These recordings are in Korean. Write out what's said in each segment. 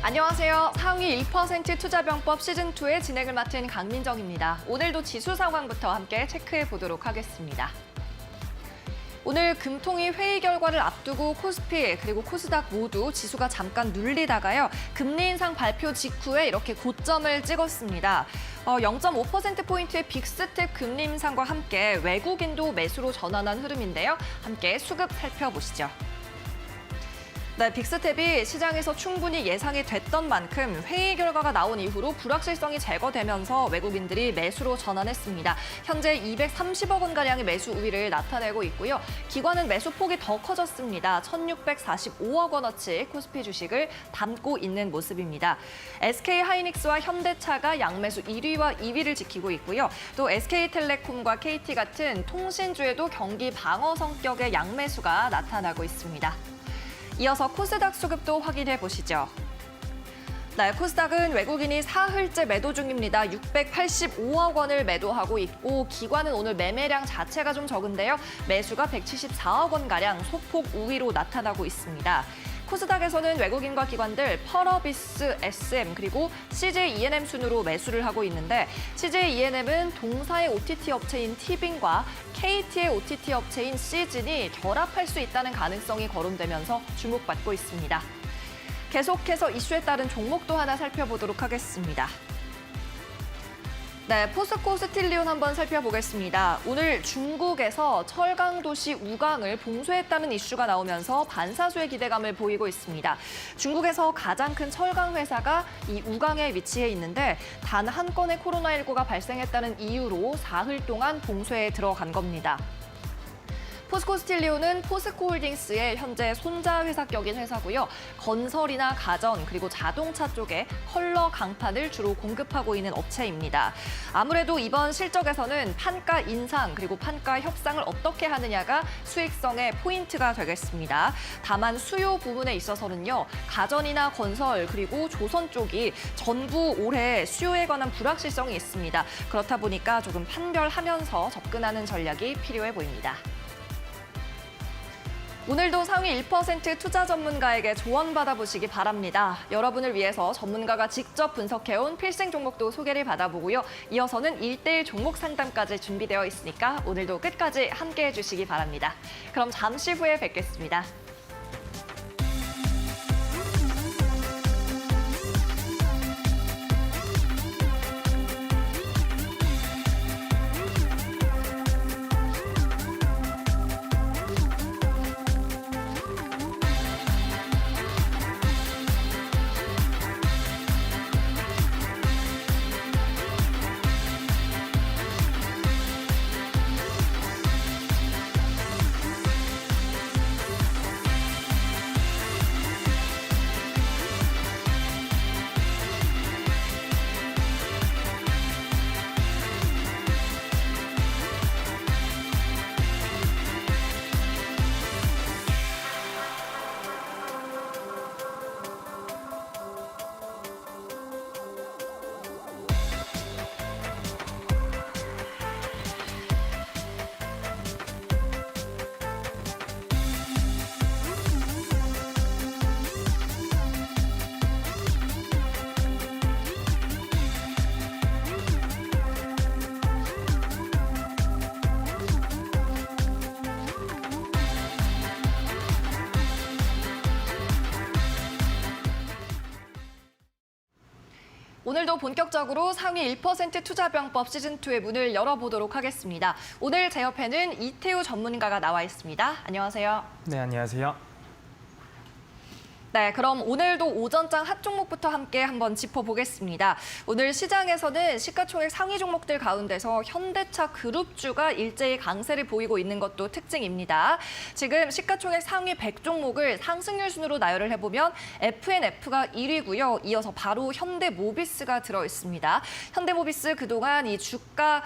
안녕하세요. 상위 1% 투자병법 시즌2의 진행을 맡은 강민정입니다. 오늘도 지수 상황부터 함께 체크해 보도록 하겠습니다. 오늘 금통위 회의 결과를 앞두고 코스피 그리고 코스닥 모두 지수가 잠깐 눌리다가요. 금리 인상 발표 직후에 이렇게 고점을 찍었습니다. 0.5%포인트의 빅스텝 금리 인상과 함께 외국인도 매수로 전환한 흐름인데요. 함께 수급 살펴보시죠. 네, 빅스텝이 시장에서 충분히 예상이 됐던 만큼 회의 결과가 나온 이후로 불확실성이 제거되면서 외국인들이 매수로 전환했습니다. 현재 230억 원가량의 매수 우위를 나타내고 있고요. 기관은 매수폭이 더 커졌습니다. 1,645억 원어치 코스피 주식을 담고 있는 모습입니다. SK하이닉스와 현대차가 양매수 1위와 2위를 지키고 있고요. 또 SK텔레콤과 KT 같은 통신주에도 경기 방어 성격의 양매수가 나타나고 있습니다. 이어서 코스닥 수급도 확인해 보시죠. 네, 코스닥은 외국인이 사흘째 매도 중입니다. 685억 원을 매도하고 있고 기관은 오늘 매매량 자체가 좀 적은데요. 매수가 174억 원가량 소폭 우위로 나타나고 있습니다. 코스닥에서는 외국인과 기관들 펄어비스, SM 그리고 CJ E&M 순으로 매수를 하고 있는데 CJ E&M은 동사의 OTT 업체인 티빙과 KT의 OTT 업체인 시즌이 결합할 수 있다는 가능성이 거론되면서 주목받고 있습니다. 계속해서 이슈에 따른 종목도 하나 살펴보도록 하겠습니다. 네, 포스코 스틸리온 한번 살펴보겠습니다. 오늘 중국에서 철강도시 우강을 봉쇄했다는 이슈가 나오면서 반사수의 기대감을 보이고 있습니다. 중국에서 가장 큰 철강 회사가 이 우강에 위치해 있는데 단 한 건의 코로나19가 발생했다는 이유로 사흘 동안 봉쇄에 들어간 겁니다. 포스코 스틸리온은 포스코홀딩스의 현재 손자 회사격인 회사고요. 건설이나 가전 그리고 자동차 쪽에 컬러 강판을 주로 공급하고 있는 업체입니다. 아무래도 이번 실적에서는 판가 인상 그리고 판가 협상을 어떻게 하느냐가 수익성의 포인트가 되겠습니다. 다만 수요 부분에 있어서는요. 가전이나 건설 그리고 조선 쪽이 전부 올해 수요에 관한 불확실성이 있습니다. 그렇다 보니까 조금 판별하면서 접근하는 전략이 필요해 보입니다. 오늘도 상위 1% 투자 전문가에게 조언 받아보시기 바랍니다. 여러분을 위해서 전문가가 직접 분석해온 필생 종목도 소개를 받아보고요. 이어서는 1:1 종목 상담까지 준비되어 있으니까 오늘도 끝까지 함께해 주시기 바랍니다. 그럼 잠시 후에 뵙겠습니다. 오늘도 본격적으로 상위 1% 투자병법 시즌2의 문을 열어보도록 하겠습니다. 오늘 제 옆에는 이태우 전문가가 나와 있습니다. 안녕하세요. 네, 안녕하세요. 네, 그럼 오늘도 오전장 핫 종목부터 함께 한번 짚어보겠습니다. 오늘 시장에서는 시가총액 상위 종목들 가운데서 현대차 그룹주가 일제히 강세를 보이고 있는 것도 특징입니다. 지금 시가총액 상위 100종목을 상승률 순으로 나열을 해보면 FNF가 1위고요. 이어서 바로 현대모비스가 들어있습니다. 현대모비스 그동안 이 주가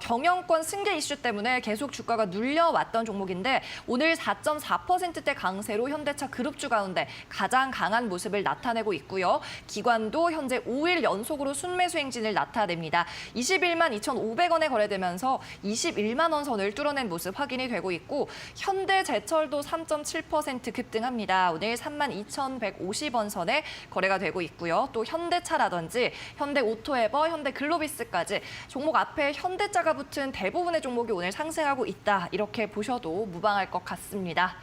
경영권 승계 이슈 때문에 계속 주가가 눌려왔던 종목인데 오늘 4.4%대 강세로 현대차 그룹주 가운데 가장 강한 모습을 나타내고 있고요. 기관도 현재 5일 연속으로 순매수 행진을 나타냅니다. 21만 2,500원에 거래되면서 21만 원 선을 뚫어낸 모습 확인이 되고 있고 현대제철도 3.7% 급등합니다. 오늘 32,150원 선에 거래가 되고 있고요. 또 현대차라든지 현대오토에버, 현대글로비스까지 종목 앞에 현대자가 붙은 대부분의 종목이 오늘 상승하고 있다. 이렇게 보셔도 무방할 것 같습니다.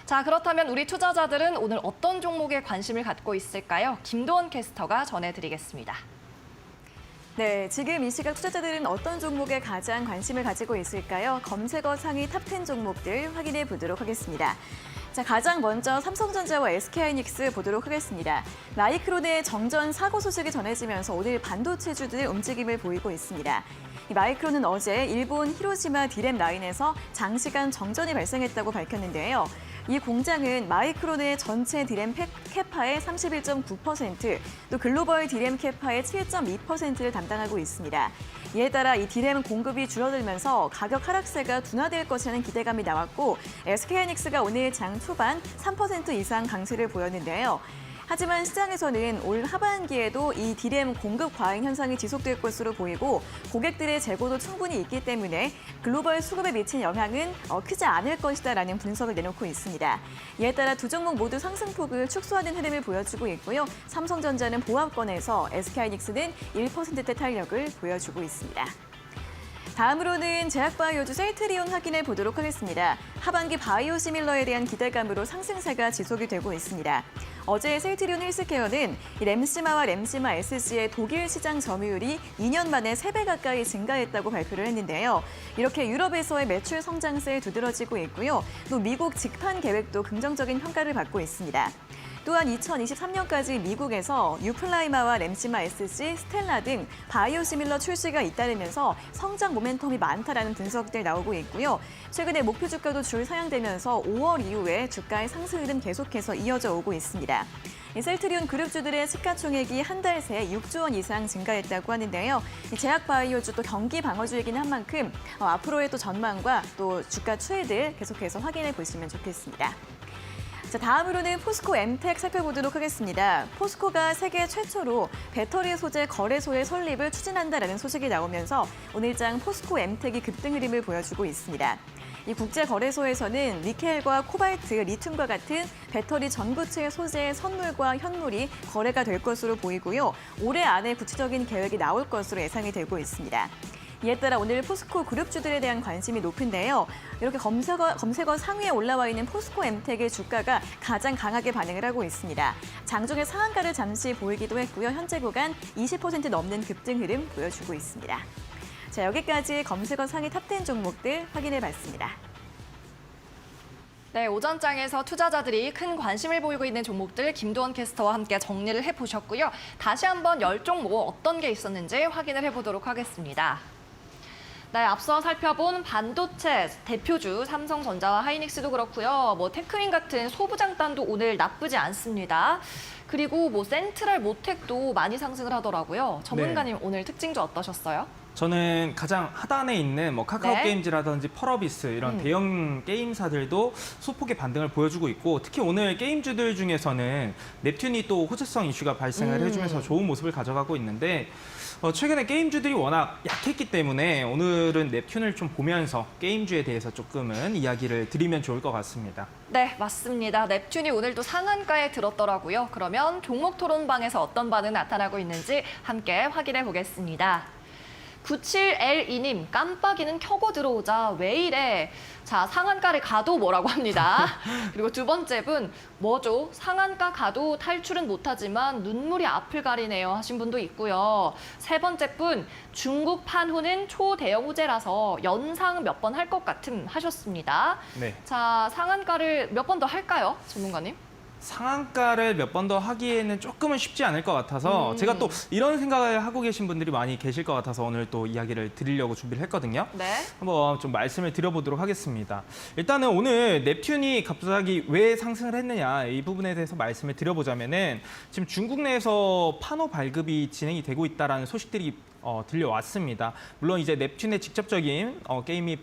자, 그렇다면 우리 투자자들은 오늘 어떤 종목에 관심을 갖고 있을까요? 김도원 캐스터가 전해드리겠습니다. 네, 지금 이 시각 투자자들은 어떤 종목에 가장 관심을 가지고 있을까요? 검색어 상위 탑10 종목들 확인해 보도록 하겠습니다. 자, 가장 먼저 삼성전자와 SK하이닉스 보도록 하겠습니다. 마이크론의 정전 사고 소식이 전해지면서 오늘 반도체주들 움직임을 보이고 있습니다. 이 마이크론은 어제 일본 히로시마 디램 라인에서 장시간 정전이 발생했다고 밝혔는데요. 이 공장은 마이크론의 전체 디램 캐파의 31.9%, 또 글로벌 디램 캐파의 7.2%를 담당하고 있습니다. 이에 따라 이 디램 공급이 줄어들면서 가격 하락세가 둔화될 것이라는 기대감이 나왔고 SK하이닉스가 오늘 장 초반 3% 이상 강세를 보였는데요. 하지만 시장에서는 올 하반기에도 이 디램 공급 과잉 현상이 지속될 것으로 보이고 고객들의 재고도 충분히 있기 때문에 글로벌 수급에 미친 영향은 크지 않을 것이다라는 분석을 내놓고 있습니다. 이에 따라 두 종목 모두 상승폭을 축소하는 흐름을 보여주고 있고요. 삼성전자는 보합권에서 SK하이닉스는 1%대 탄력을 보여주고 있습니다. 다음으로는 제약바이오주 셀트리온 확인해 보도록 하겠습니다. 하반기 바이오시밀러에 대한 기대감으로 상승세가 지속이 되고 있습니다. 어제 셀트리온 헬스케어는 램시마와 램시마 SG의 독일 시장 점유율이 2년 만에 3배 가까이 증가했다고 발표를 했는데요. 이렇게 유럽에서의 매출 성장세에 두드러지고 있고요. 또 미국 직판 계획도 긍정적인 평가를 받고 있습니다. 또한 2023년까지 미국에서 유플라이마와 램시마 SG, 스텔라 등 바이오시밀러 출시가 잇따르면서 성장 모멘텀이 많다라는 분석들 나오고 있고요. 최근에 목표 주가도 줄 상향되면서 5월 이후에 주가의 상승 흐름 계속해서 이어져 오고 있습니다. 셀트리온 그룹주들의 시가총액이 한 달 새 6조 원 이상 증가했다고 하는데요. 제약바이오주 또 경기 방어주이긴 한 만큼 앞으로의 또 전망과 또 주가 추이들 계속해서 확인해 보시면 좋겠습니다. 자, 다음으로는 포스코 엠텍 살펴보도록 하겠습니다. 포스코가 세계 최초로 배터리 소재 거래소의 설립을 추진한다라는 소식이 나오면서 오늘장 포스코 엠텍이 급등 흐름을 보여주고 있습니다. 이 국제거래소에서는 니켈과 코발트, 리튬과 같은 배터리 전구체 소재의 선물과 현물이 거래가 될 것으로 보이고요. 올해 안에 구체적인 계획이 나올 것으로 예상이 되고 있습니다. 이에 따라 오늘 포스코 그룹주들에 대한 관심이 높은데요. 이렇게 검색어 상위에 올라와 있는 포스코 엠텍의 주가가 가장 강하게 반응을 하고 있습니다. 장중에 상한가를 잠시 보이기도 했고요. 현재 구간 20% 넘는 급등 흐름 보여주고 있습니다. 자, 여기까지 검색어 상위 탑10 종목들 확인해봤습니다. 네, 오전장에서 투자자들이 큰 관심을 보이고 있는 종목들 김도원 캐스터와 함께 정리를 해보셨고요. 다시 한번 10종목 어떤 게 있었는지 확인을 해보도록 하겠습니다. 네, 앞서 살펴본 반도체 대표주 삼성전자와 하이닉스도 그렇고요. 테크윈 같은 소부장단도 오늘 나쁘지 않습니다. 그리고 센트럴 모텍도 많이 상승을 하더라고요. 전문가님 오늘 특징주 어떠셨어요? 저는 가장 하단에 있는 카카오 네. 게임즈라든지 펄어비스 이런 대형 게임사들도 소폭의 반등을 보여주고 있고 특히 오늘 게임주들 중에서는 넵튠이 또 호재성 이슈가 발생을 해주면서 좋은 모습을 가져가고 있는데 최근에 게임주들이 워낙 약했기 때문에 오늘은 넵튠을 좀 보면서 게임주에 대해서 조금은 이야기를 드리면 좋을 것 같습니다. 네, 맞습니다. 넵튠이 오늘도 상한가에 들었더라고요. 그러면 종목 토론방에서 어떤 반응 나타나고 있는지 함께 확인해 보겠습니다. 97L2님, 깜빡이는 켜고 들어오자 왜 이래? 자, 상한가를 가도 뭐라고 합니다. 그리고 두 번째 분, 뭐죠? 상한가 가도 탈출은 못하지만 눈물이 앞을 가리네요 하신 분도 있고요. 세 번째 분, 중국 판호는 초대형 호재라서 연상 몇 번 할 것 같음 하셨습니다. 네. 자, 상한가를 몇 번 더 할까요, 전문가님? 상한가를 몇 번 더 하기에는 조금은 쉽지 않을 것 같아서 제가 또 이런 생각을 하고 계신 분들이 많이 계실 것 같아서 오늘 또 이야기를 드리려고 준비를 했거든요. 네. 한번 좀 말씀을 드려보도록 하겠습니다. 일단은 오늘 넵튠이 갑자기 왜 상승을 했느냐 이 부분에 대해서 말씀을 드려보자면은 지금 중국 내에서 판호 발급이 진행이 되고 있다라는 소식들이 들려왔습니다. 물론 이제 넵튠의 직접적인 게임이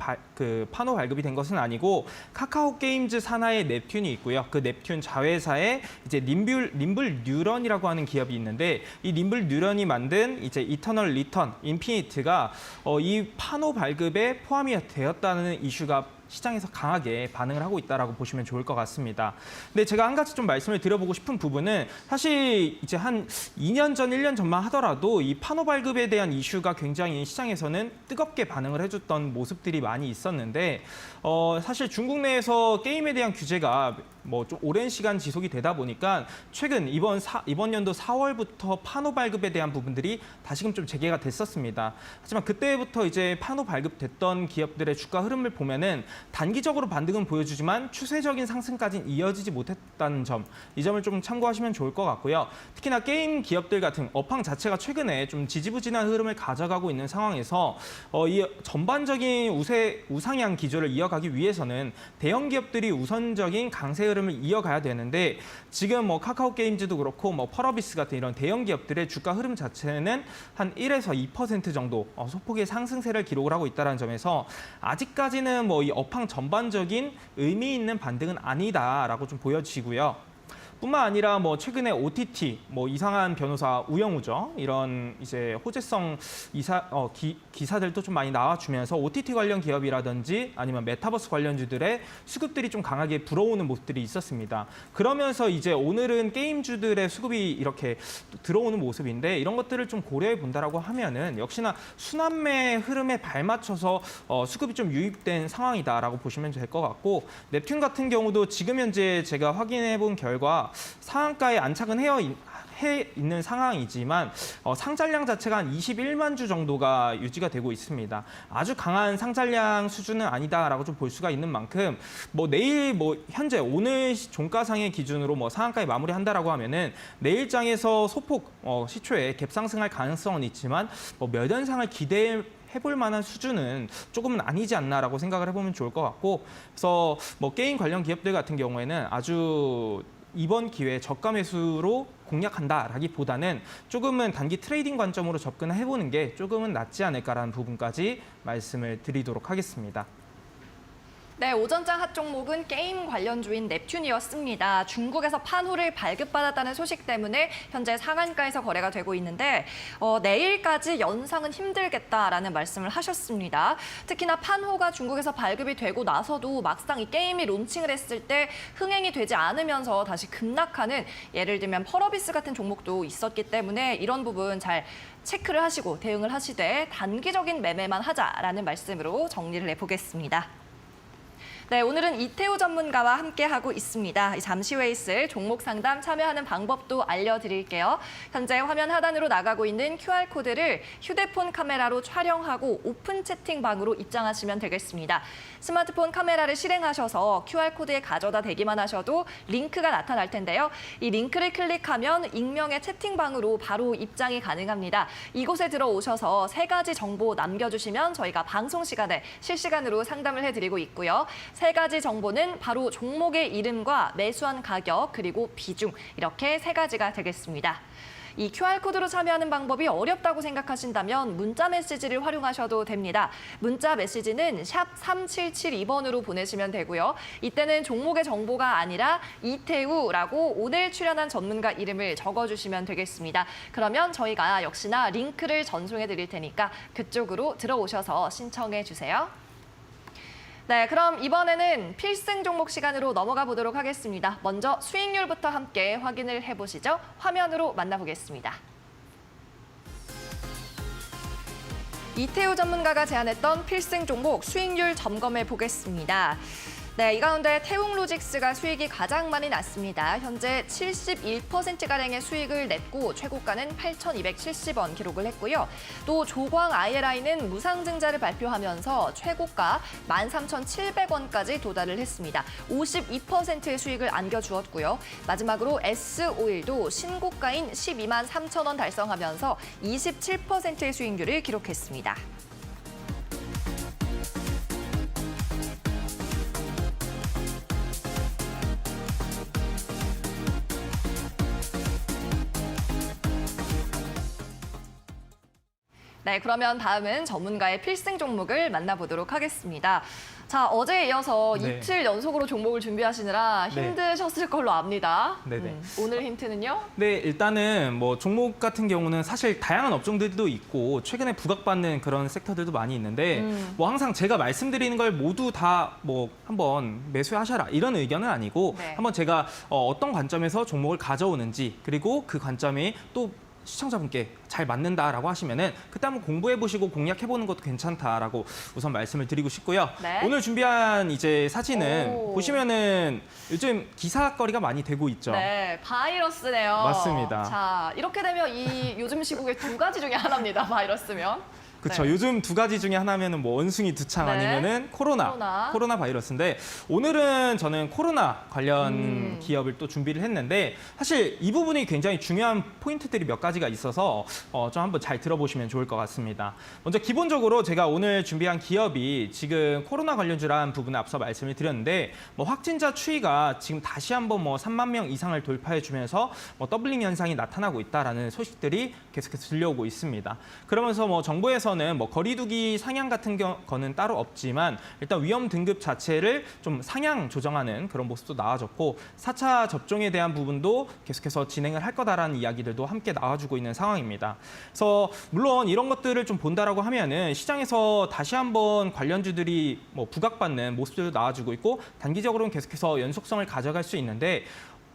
판호 발급이 된 것은 아니고 카카오 게임즈 산하에 넵튠이 있고요. 그 넵튠 자회사에 이제 님블 뉴런이라고 하는 기업이 있는데 이 님블 뉴런이 만든 이제 이터널 리턴 인피니트가 이 판호 발급에 포함이 되었다는 이슈가 시장에서 강하게 반응을 하고 있다라고 보시면 좋을 것 같습니다. 근데 제가 한 가지 좀 말씀을 드려보고 싶은 부분은 사실 이제 한 2년 전, 1년 전만 하더라도 이 판호 발급에 대한 이슈가 굉장히 시장에서는 뜨겁게 반응을 해줬던 모습들이 많이 있었는데 사실 중국 내에서 게임에 대한 규제가 뭐 좀 오랜 시간 지속이 되다 보니까 최근 이번 연도 4월부터 판호 발급에 대한 부분들이 다시금 좀 재개가 됐었습니다. 하지만 그때부터 이제 판호 발급됐던 기업들의 주가 흐름을 보면은 단기적으로 반등은 보여주지만 추세적인 상승까지는 이어지지 못했다는 점, 이 점을 좀 참고하시면 좋을 것 같고요. 특히나 게임 기업들 같은 업황 자체가 최근에 좀 지지부진한 흐름을 가져가고 있는 상황에서 이 전반적인 우상향 기조를 이어가기 위해서는 대형 기업들이 우선적인 강세 흐름을 이어가야 되는데 지금 뭐 카카오 게임즈도 그렇고 뭐 펄어비스 같은 이런 대형 기업들의 주가 흐름 자체는 한 1에서 2% 정도 소폭의 상승세를 기록을 하고 있다는 점에서 아직까지는 뭐 이 업황 전반적인 의미 있는 반등은 아니다라고 좀 보여지고요. 뿐만 아니라 뭐 최근에 OTT, 뭐 이상한 변호사 우영우죠. 이런 이제 호재성 기사들도 좀 많이 나와주면서 OTT 관련 기업이라든지 아니면 메타버스 관련주들의 수급들이 좀 강하게 불어오는 모습들이 있었습니다. 그러면서 이제 오늘은 게임주들의 수급이 이렇게 들어오는 모습인데 이런 것들을 좀 고려해 본다라고 하면은 역시나 순환매 흐름에 발맞춰서 수급이 좀 유입된 상황이다라고 보시면 될 것 같고 넵튠 같은 경우도 지금 현재 제가 확인해 본 결과 상한가에 안착은 해 있는 상황이지만 상장량 자체가 한 21만 주 정도가 유지가 되고 있습니다. 아주 강한 상장량 수준은 아니다라고 좀 볼 수가 있는 만큼 뭐 내일 현재 오늘 종가상의 기준으로 뭐 상한가에 마무리한다라고 하면은 내일장에서 소폭 시초에 갭 상승할 가능성은 있지만 몇 연상을 해볼 만한 수준은 조금은 아니지 않나라고 생각을 해보면 좋을 것 같고 그래서 뭐 게임 관련 기업들 같은 경우에는 아주 이번 기회에 저가 매수로 공략한다라기보다는 조금은 단기 트레이딩 관점으로 접근을 해보는 게 조금은 낫지 않을까라는 부분까지 말씀을 드리도록 하겠습니다. 네, 오전장 핫 종목은 게임 관련주인 넵튠이었습니다. 중국에서 판호를 발급받았다는 소식 때문에 현재 상한가에서 거래가 되고 있는데 내일까지 연상은 힘들겠다라는 말씀을 하셨습니다. 특히나 판호가 중국에서 발급이 되고 나서도 막상 이 게임이 론칭을 했을 때 흥행이 되지 않으면서 다시 급락하는 예를 들면 펄어비스 같은 종목도 있었기 때문에 이런 부분 잘 체크를 하시고 대응을 하시되 단기적인 매매만 하자라는 말씀으로 정리를 해보겠습니다. 네, 오늘은 이태우 전문가와 함께하고 있습니다. 잠시 후에 있을 종목 상담 참여하는 방법도 알려드릴게요. 현재 화면 하단으로 나가고 있는 QR코드를 휴대폰 카메라로 촬영하고 오픈 채팅방으로 입장하시면 되겠습니다. 스마트폰 카메라를 실행하셔서 QR코드에 가져다 대기만 하셔도 링크가 나타날 텐데요. 이 링크를 클릭하면 익명의 채팅방으로 바로 입장이 가능합니다. 이곳에 들어오셔서 3가지 정보 남겨주시면 저희가 방송 시간에 실시간으로 상담을 해드리고 있고요. 3가지 정보는 바로 종목의 이름과 매수한 가격 그리고 비중 이렇게 3가지가 되겠습니다. 이 QR코드로 참여하는 방법이 어렵다고 생각하신다면 문자 메시지를 활용하셔도 됩니다. 문자 메시지는 샵 3772번으로 보내시면 되고요. 이때는 종목의 정보가 아니라 이태우라고 오늘 출연한 전문가 이름을 적어주시면 되겠습니다. 그러면 저희가 역시나 링크를 전송해 드릴 테니까 그쪽으로 들어오셔서 신청해 주세요. 네, 그럼 이번에는 필승 종목 시간으로 넘어가 보도록 하겠습니다. 먼저 수익률부터 함께 확인을 해보시죠. 화면으로 만나보겠습니다. 이태우 전문가가 제안했던 필승 종목 수익률 점검해 보겠습니다. 네, 이 가운데 태웅로직스가 수익이 가장 많이 났습니다. 현재 71%가량의 수익을 냈고 최고가는 8,270원 기록을 했고요. 또 조광 ILI는 무상증자를 발표하면서 최고가 13,700원까지 도달을 했습니다. 52%의 수익을 안겨주었고요. 마지막으로 S오일도 신고가인 12만 3천원 달성하면서 27%의 수익률을 기록했습니다. 네, 그러면 다음은 전문가의 필승 종목을 만나보도록 하겠습니다. 자, 어제에 이어서 네. 이틀 연속으로 종목을 준비하시느라 네. 힘드셨을 걸로 압니다. 네네. 오늘 힌트는요? 네, 일단은 뭐 종목 같은 경우는 사실 다양한 업종들도 있고 최근에 부각받는 그런 섹터들도 많이 있는데 뭐 항상 제가 말씀드리는 걸 모두 다 뭐 한번 매수하셔라 이런 의견은 아니고 네. 한번 제가 어떤 관점에서 종목을 가져오는지 그리고 그 관점이 또 시청자분께 잘 맞는다라고 하시면은 그때 한번 공부해 보시고 공략해 보는 것도 괜찮다라고 우선 말씀을 드리고 싶고요. 네. 오늘 준비한 이제 사진은 오. 보시면은 요즘 기사거리가 많이 되고 있죠. 네, 바이러스네요. 맞습니다. 자, 이렇게 되면 이 요즘 시국의 두 가지 중에 하나입니다. 바이러스면. 그렇죠. 네. 요즘 두 가지 중에 하나면은 뭐 원숭이 두창 네. 아니면은 코로나 바이러스인데 오늘은 저는 코로나 관련 기업을 또 준비를 했는데 사실 이 부분이 굉장히 중요한 포인트들이 몇 가지가 있어서 좀 한번 잘 들어보시면 좋을 것 같습니다. 먼저 기본적으로 제가 오늘 준비한 기업이 지금 코로나 관련주라는 부분에 앞서 말씀을 드렸는데 뭐 확진자 추이가 지금 다시 한번 뭐 3만 명 이상을 돌파해 주면서 뭐 더블링 현상이 나타나고 있다라는 소식들이 계속해서 들려오고 있습니다. 그러면서 뭐 정부에서는 뭐 거리두기 상향 같은 거는 따로 없지만 일단 위험 등급 자체를 좀 상향 조정하는 그런 모습도 나와졌고 4차 접종에 대한 부분도 계속해서 진행을 할 거다라는 이야기들도 함께 나와주고 있는 상황입니다. 그래서 물론 이런 것들을 좀 본다라고 하면은 시장에서 다시 한번 관련주들이 뭐 부각받는 모습들도 나와주고 있고 단기적으로는 계속해서 연속성을 가져갈 수 있는데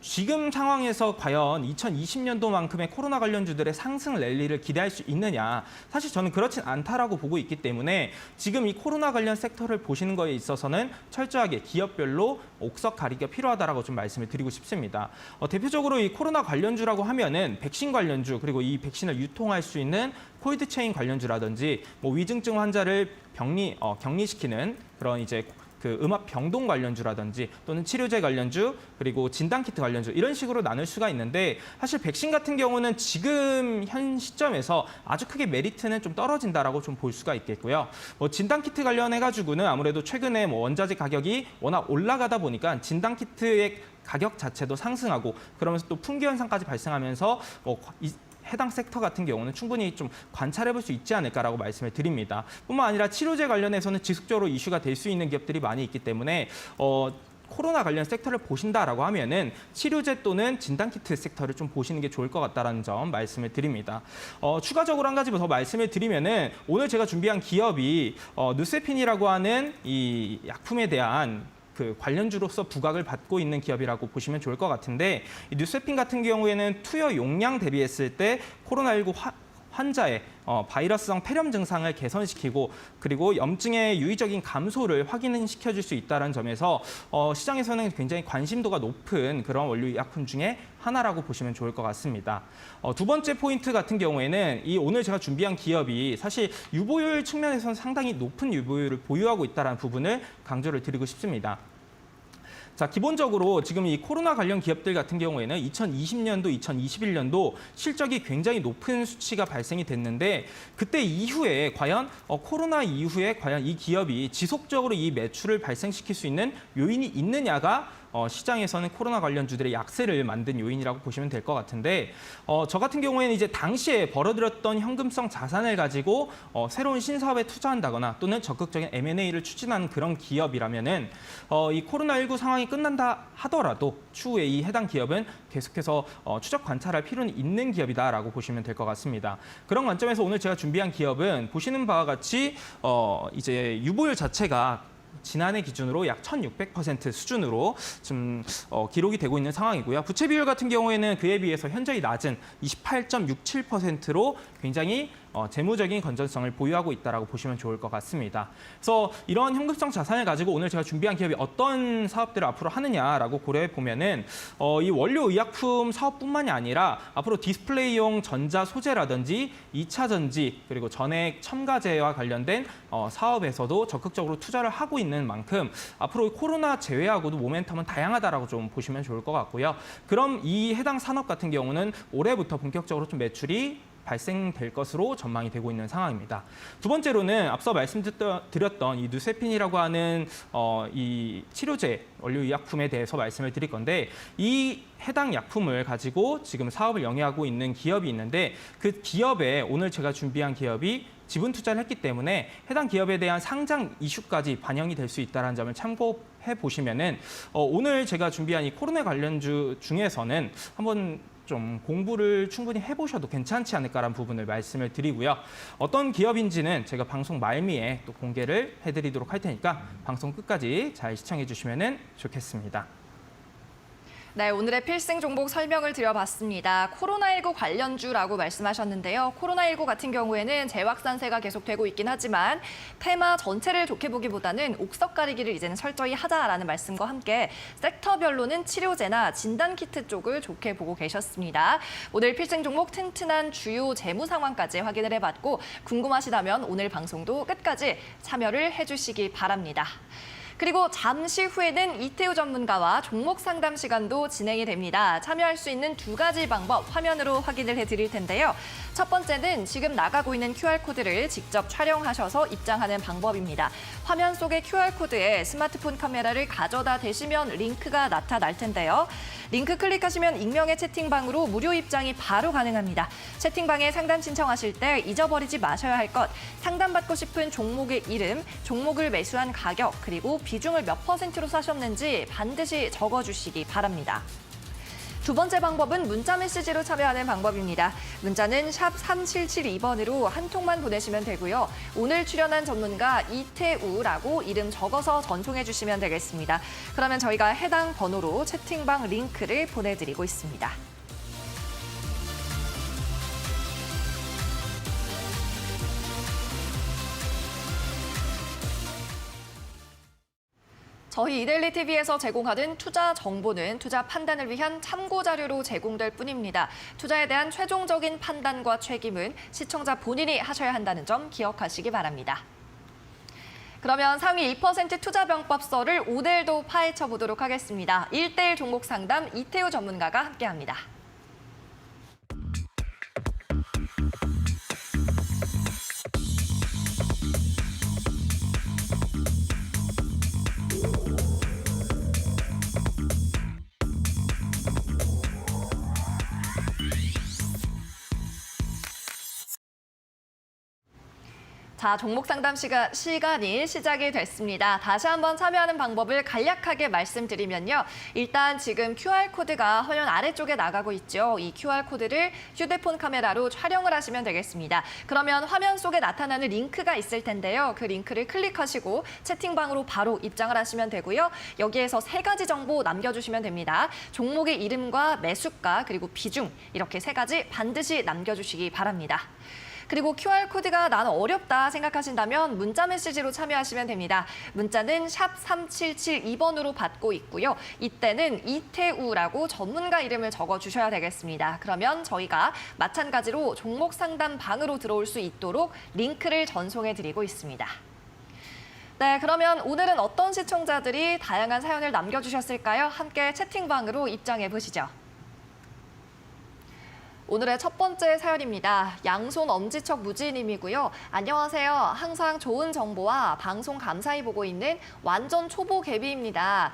지금 상황에서 과연 2020년도만큼의 코로나 관련주들의 상승 랠리를 기대할 수 있느냐. 사실 저는 그렇진 않다라고 보고 있기 때문에 지금 이 코로나 관련 섹터를 보시는 거에 있어서는 철저하게 기업별로 옥석 가리기가 필요하다라고 좀 말씀을 드리고 싶습니다. 대표적으로 이 코로나 관련주라고 하면은 백신 관련주 그리고 이 백신을 유통할 수 있는 콜드체인 관련주라든지 뭐 위중증 환자를 격리시키는 그런 이제 그 음압 병동 관련주라든지 또는 치료제 관련주 그리고 진단키트 관련주 이런 식으로 나눌 수가 있는데 사실 백신 같은 경우는 지금 현 시점에서 아주 크게 메리트는 좀 떨어진다라고 좀 볼 수가 있겠고요. 뭐 진단키트 관련해 가지고는 아무래도 최근에 뭐 원자재 가격이 워낙 올라가다 보니까 진단키트의 가격 자체도 상승하고 그러면서 또 품귀 현상까지 발생하면서 해당 섹터 같은 경우는 충분히 좀 관찰해 볼 수 있지 않을까라고 말씀을 드립니다. 뿐만 아니라 치료제 관련해서는 지속적으로 이슈가 될 수 있는 기업들이 많이 있기 때문에 코로나 관련 섹터를 보신다라고 하면은 치료제 또는 진단키트 섹터를 좀 보시는 게 좋을 것 같다라는 점 말씀을 드립니다. 추가적으로 한 가지 더 말씀을 드리면은 오늘 제가 준비한 기업이 누세핀이라고 하는 이 약품에 대한 그 관련주로서 부각을 받고 있는 기업이라고 보시면 좋을 것 같은데 이 뉴세핀 같은 경우에는 투여 용량 대비했을 때 코로나19 환자의 바이러스성 폐렴 증상을 개선시키고 그리고 염증의 유의적인 감소를 확인시켜줄 수 있다는 점에서 시장에서는 굉장히 관심도가 높은 그런 원료의약품 중에 하나라고 보시면 좋을 것 같습니다. 두 번째 포인트 같은 경우에는 이 오늘 제가 준비한 기업이 사실 유보율 측면에서는 상당히 높은 유보율을 보유하고 있다는 부분을 강조를 드리고 싶습니다. 자, 기본적으로 지금 이 코로나 관련 기업들 같은 경우에는 2020년도, 2021년도 실적이 굉장히 높은 수치가 발생이 됐는데 그때 이후에 과연 코로나 이후에 과연 이 기업이 지속적으로 이 매출을 발생시킬 수 있는 요인이 있느냐가 시장에서는 코로나 관련주들의 약세를 만든 요인이라고 보시면 될 것 같은데 저 같은 경우에는 이제 당시에 벌어들였던 현금성 자산을 가지고 새로운 신사업에 투자한다거나 또는 적극적인 M&A를 추진하는 그런 기업이라면은 이 코로나19 상황이 끝난다 하더라도 추후에 이 해당 기업은 계속해서 추적 관찰할 필요는 있는 기업이다라고 보시면 될 것 같습니다. 그런 관점에서 오늘 제가 준비한 기업은 보시는 바와 같이 이제 유보율 자체가 지난해 기준으로 약 1,600% 수준으로 좀 기록이 되고 있는 상황이고요. 부채 비율 같은 경우에는 그에 비해서 현저히 낮은 28.67%로 굉장히 재무적인 건전성을 보유하고 있다라고 보시면 좋을 것 같습니다. 그래서 이런 현금성 자산을 가지고 오늘 제가 준비한 기업이 어떤 사업들을 앞으로 하느냐라고 고려해 보면은 이 원료 의약품 사업뿐만이 아니라 앞으로 디스플레이용 전자 소재라든지 2차 전지 그리고 전액 첨가제와 관련된 사업에서도 적극적으로 투자를 하고 있는 만큼 앞으로 코로나 제외하고도 모멘텀은 다양하다라고 좀 보시면 좋을 것 같고요. 그럼 이 해당 산업 같은 경우는 올해부터 본격적으로 좀 매출이 발생될 것으로 전망이 되고 있는 상황입니다. 두 번째로는 앞서 말씀드렸던 이 누세핀이라고 하는 이 치료제 원료의약품에 대해서 말씀을 드릴 건데 이 해당 약품을 가지고 지금 사업을 영위하고 있는 기업이 있는데 그 기업에 오늘 제가 준비한 기업이 지분 투자를 했기 때문에 해당 기업에 대한 상장 이슈까지 반영이 될 수 있다는 점을 참고해 보시면은 오늘 제가 준비한 이 코로나 관련주 중에서는 한번 좀 공부를 충분히 해보셔도 괜찮지 않을까라는 부분을 말씀을 드리고요. 어떤 기업인지는 제가 방송 말미에 또 공개를 해드리도록 할 테니까 방송 끝까지 잘 시청해 주시면 좋겠습니다. 네, 오늘의 필승 종목 설명을 드려봤습니다. 코로나19 관련주라고 말씀하셨는데요. 코로나19 같은 경우에는 재확산세가 계속되고 있긴 하지만 테마 전체를 좋게 보기보다는 옥석 가리기를 이제는 철저히 하자라는 말씀과 함께 섹터별로는 치료제나 진단키트 쪽을 좋게 보고 계셨습니다. 오늘 필승 종목 튼튼한 주요 재무 상황까지 확인을 해봤고 궁금하시다면 오늘 방송도 끝까지 참여를 해주시기 바랍니다. 그리고 잠시 후에는 이태우 전문가와 종목 상담 시간도 진행이 됩니다. 참여할 수 있는 두 가지 방법 화면으로 확인을 해드릴 텐데요. 첫 번째는 지금 나가고 있는 QR코드를 직접 촬영하셔서 입장하는 방법입니다. 화면 속의 QR코드에 스마트폰 카메라를 가져다 대시면 링크가 나타날 텐데요. 링크 클릭하시면 익명의 채팅방으로 무료 입장이 바로 가능합니다. 채팅방에 상담 신청하실 때 잊어버리지 마셔야 할 것, 상담받고 싶은 종목의 이름, 종목을 매수한 가격, 그리고 비중을 몇 %로 사셨는지 반드시 적어주시기 바랍니다. 두 번째 방법은 문자 메시지로 참여하는 방법입니다. 문자는 샵 3772번으로 한 통만 보내시면 되고요. 오늘 출연한 전문가 이태우라고 이름 적어서 전송해 주시면 되겠습니다. 그러면 저희가 해당 번호로 채팅방 링크를 보내드리고 있습니다. 저희 이데일리 TV에서 제공하는 투자 정보는 투자 판단을 위한 참고 자료로 제공될 뿐입니다. 투자에 대한 최종적인 판단과 책임은 시청자 본인이 하셔야 한다는 점 기억하시기 바랍니다. 그러면 상위 1% 투자병법서를 오늘도 파헤쳐 보도록 하겠습니다. 1:1 종목 상담 이태우 전문가가 함께합니다. 자, 종목 상담 시간이 시작이 됐습니다. 다시 한번 참여하는 방법을 간략하게 말씀드리면요. 일단 지금 QR코드가 화면 아래쪽에 나가고 있죠. 이 QR코드를 휴대폰 카메라로 촬영을 하시면 되겠습니다. 그러면 화면 속에 나타나는 링크가 있을 텐데요. 그 링크를 클릭하시고 채팅방으로 바로 입장을 하시면 되고요. 여기에서 세 가지 정보 남겨주시면 됩니다. 종목의 이름과 매수가 그리고 비중 이렇게 세 가지 반드시 남겨주시기 바랍니다. 그리고 QR코드가 나는 어렵다 생각하신다면 문자 메시지로 참여하시면 됩니다. 문자는 샵 3772번으로 받고 있고요. 이때는 이태우라고 전문가 이름을 적어주셔야 되겠습니다. 그러면 저희가 마찬가지로 종목 상담 방으로 들어올 수 있도록 링크를 전송해드리고 있습니다. 네, 그러면 오늘은 어떤 시청자들이 다양한 사연을 남겨주셨을까요? 함께 채팅방으로 입장해 보시죠. 오늘의 첫 번째 사연입니다. 양손 엄지척 무지님이고요. 안녕하세요. 항상 좋은 정보와 방송 감사히 보고 있는 완전 초보 개비입니다.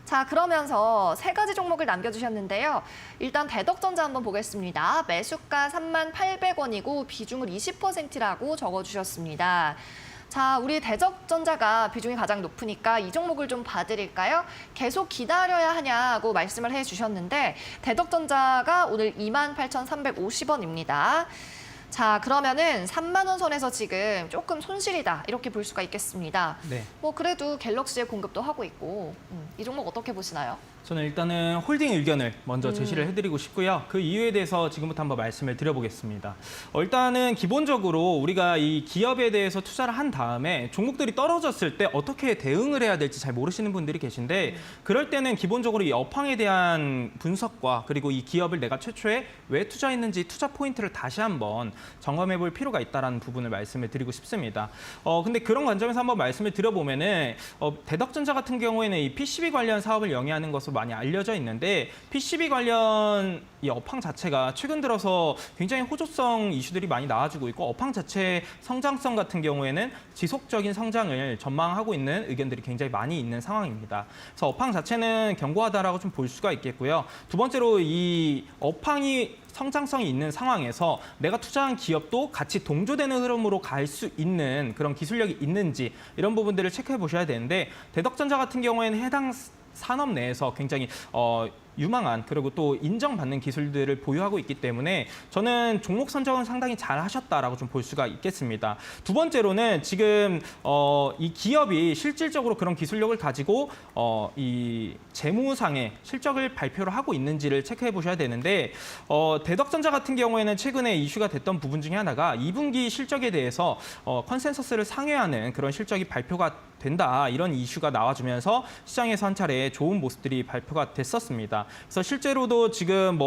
자, 그러면서 세 가지 종목을 남겨주셨는데요. 일단 대덕전자 한번 보겠습니다. 매수가 38,800원이고 비중을 20%라고 적어주셨습니다. 자, 우리 대덕전자가 비중이 가장 높으니까 이 종목을 좀 봐드릴까요? 계속 기다려야 하냐고 말씀을 해주셨는데 대덕전자가 오늘 28,350원입니다. 자, 그러면은 3만 원 선에서 지금 조금 손실이다 이렇게 볼 수가 있겠습니다. 네. 뭐 그래도 갤럭시의 공급도 하고 있고 이 종목 어떻게 보시나요? 저는 일단은 홀딩 의견을 먼저 제시를 해드리고 싶고요. 그 이유에 대해서 지금부터 한번 말씀을 드려보겠습니다. 일단은 기본적으로 우리가 이 기업에 대해서 투자를 한 다음에 종목들이 떨어졌을 때 어떻게 대응을 해야 될지 잘 모르시는 분들이 계신데 그럴 때는 기본적으로 이 업황에 대한 분석과 그리고 이 기업을 내가 최초에 왜 투자했는지 투자 포인트를 다시 한번 점검해 볼 필요가 있다는 부분을 말씀을 드리고 싶습니다. 근데 그런 관점에서 한번 말씀을 드려보면은 대덕전자 같은 경우에는 이 PCB 관련 사업을 영위하는 것으로 많이 알려져 있는데 PCB 관련 이 업황 자체가 최근 들어서 굉장히 호조성 이슈들이 많이 나와주고 있고 업황 자체의 성장성 같은 경우에는 지속적인 성장을 전망하고 있는 의견들이 굉장히 많이 있는 상황입니다. 그래서 업황 자체는 견고하다라고 좀 볼 수가 있겠고요. 두 번째로 이 업황이 성장성이 있는 상황에서 내가 투자한 기업도 같이 동조되는 흐름으로 갈 수 있는 그런 기술력이 있는지 이런 부분들을 체크해 보셔야 되는데 대덕전자 같은 경우에는 해당 산업 내에서 굉장히 유망한 그리고 또 인정받는 기술들을 보유하고 있기 때문에 저는 종목 선정은 상당히 잘 하셨다라고 좀 볼 수가 있겠습니다. 두 번째로는 지금 이 기업이 실질적으로 그런 기술력을 가지고 이 재무상의 실적을 발표를 하고 있는지를 체크해 보셔야 되는데 대덕전자 같은 경우에는 최근에 이슈가 됐던 부분 중에 하나가 2분기 실적에 대해서 컨센서스를 상회하는 그런 실적이 발표가 된다 이런 이슈가 나와주면서 시장에서 한 차례 좋은 모습들이 발표가 됐었습니다. 그래서 실제로도 지금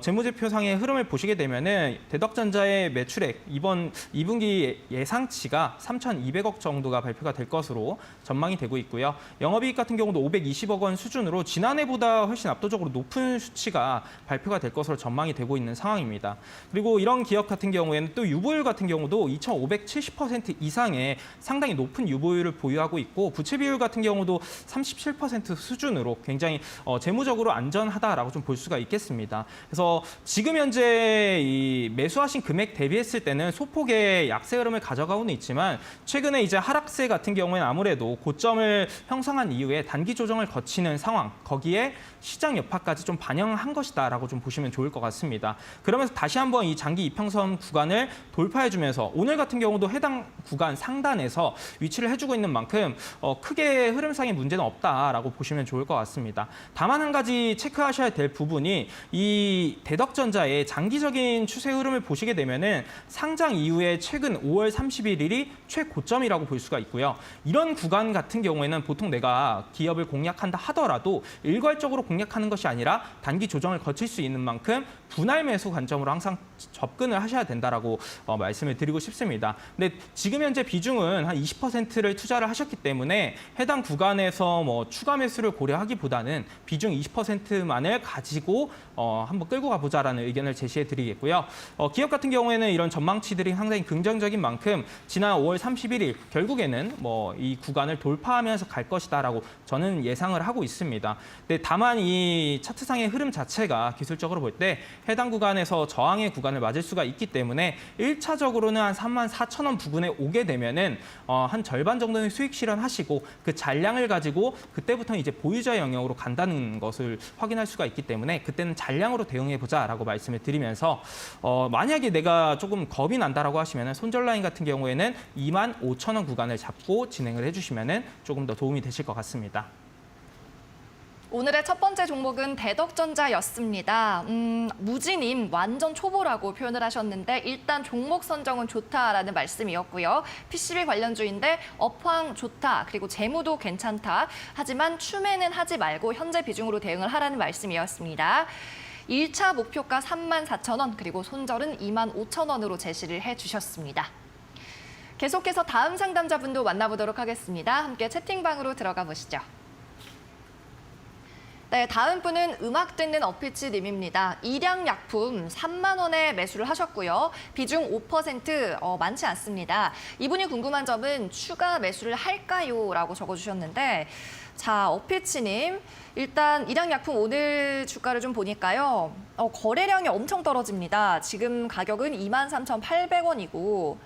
재무제표상의 흐름을 보시게 되면은 대덕전자의 매출액 이번 2분기 예상치가 3,200억 정도가 발표가 될 것으로 전망이 되고 있고요. 영업이익 같은 경우도 520억 원 수준으로 지난해보다 훨씬 압도적으로 높은 수치가 발표가 될 것으로 전망이 되고 있는 상황입니다. 그리고 이런 기업 같은 경우에는 또 유보율 같은 경우도 2,570% 이상의 상당히 높은 유보율을 보유하고 있고 부채 비율 같은 경우도 37% 수준으로 굉장히 재무적으로 안전하다라고 좀 볼 수가 있겠습니다. 그래서 지금 현재 이 매수하신 금액 대비했을 때는 소폭의 약세 흐름을 가져가고는 있지만 최근에 이제 하락세 같은 경우에는 아무래도 고점을 형성한 이후에 단기 조정을 거치는 상황 거기에 시장 여파까지 좀 반영한 것이다라고 좀 보시면 좋을 것 같습니다. 그러면서 다시 한번 이 장기 이평선 구간을 돌파해주면서 오늘 같은 경우도 해당 구간 상단에서 위치를 해주고 있는 만큼 크게 흐름상의 문제는 없다라고 보시면 좋을 것 같습니다. 다만 한 가지 체크하셔야 될 부분이 이 대덕전자의 장기적인 추세 흐름을 보시게 되면은 상장 이후에 최근 5월 31일이 최고점이라고 볼 수가 있고요. 이런 구간 같은 경우에는 보통 내가 기업을 공략한다 하더라도 일괄적으로 공략하는 것이 아니라 단기 조정을 거칠 수 있는 만큼 분할 매수 관점으로 항상 접근을 하셔야 된다라고 말씀을 드리고 싶습니다. 근데 지금 현재 비중은 한 20%를 투자를 하셨기 때문에 해당 구간에서 추가 매수를 고려하기보다는 비중 20%만을 가지고 한번 끌고 가보자라는 의견을 제시해 드리겠고요. 기업 같은 경우에는 이런 전망치들이 상당히 긍정적인 만큼 지난 5월 31일 결국에는 이 구간을 돌파하면서 갈 것이다라고 저는 예상을 하고 있습니다. 근데 다만 이 차트상의 흐름 자체가 기술적으로 볼 때 해당 구간에서 저항의 구간을 맞을 수가 있기 때문에 1차적으로는 한 34,000원 부근에 오게 되면은 한 절반 정도는 수익 실현하시고 그 잔량을 가지고 그때부터는 이제 보유자 영역으로 간다는 것을 확인할 수가 있기 때문에 그때는 잔량으로 대응해 보자라고 말씀을 드리면서 만약에 내가 조금 겁이 난다라고 하시면은 손절 라인 같은 경우에는 25,000원 구간을 잡고 진행을 해주시면은 조금 더 도움이 되실 것 같습니다. 오늘의 첫 번째 종목은 대덕전자였습니다. 무지님 완전 초보라고 표현을 하셨는데 일단 종목 선정은 좋다라는 말씀이었고요. PCB 관련주인데 업황 좋다, 그리고 재무도 괜찮다. 하지만 추매는 하지 말고 현재 비중으로 대응을 하라는 말씀이었습니다. 1차 목표가 34,000원, 그리고 손절은 25,000원으로 제시를 해주셨습니다. 계속해서 다음 상담자분도 만나보도록 하겠습니다. 함께 채팅방으로 들어가 보시죠. 네, 다음 분은 음악 듣는 어피치님입니다. 일양약품 3만 원에 매수를 하셨고요. 비중 5% 많지 않습니다. 이분이 궁금한 점은 추가 매수를 할까요? 라고 적어주셨는데 자, 어피치님. 일단 일양약품 오늘 주가를 좀 보니까요. 거래량이 엄청 떨어집니다. 지금 가격은 23,800원이고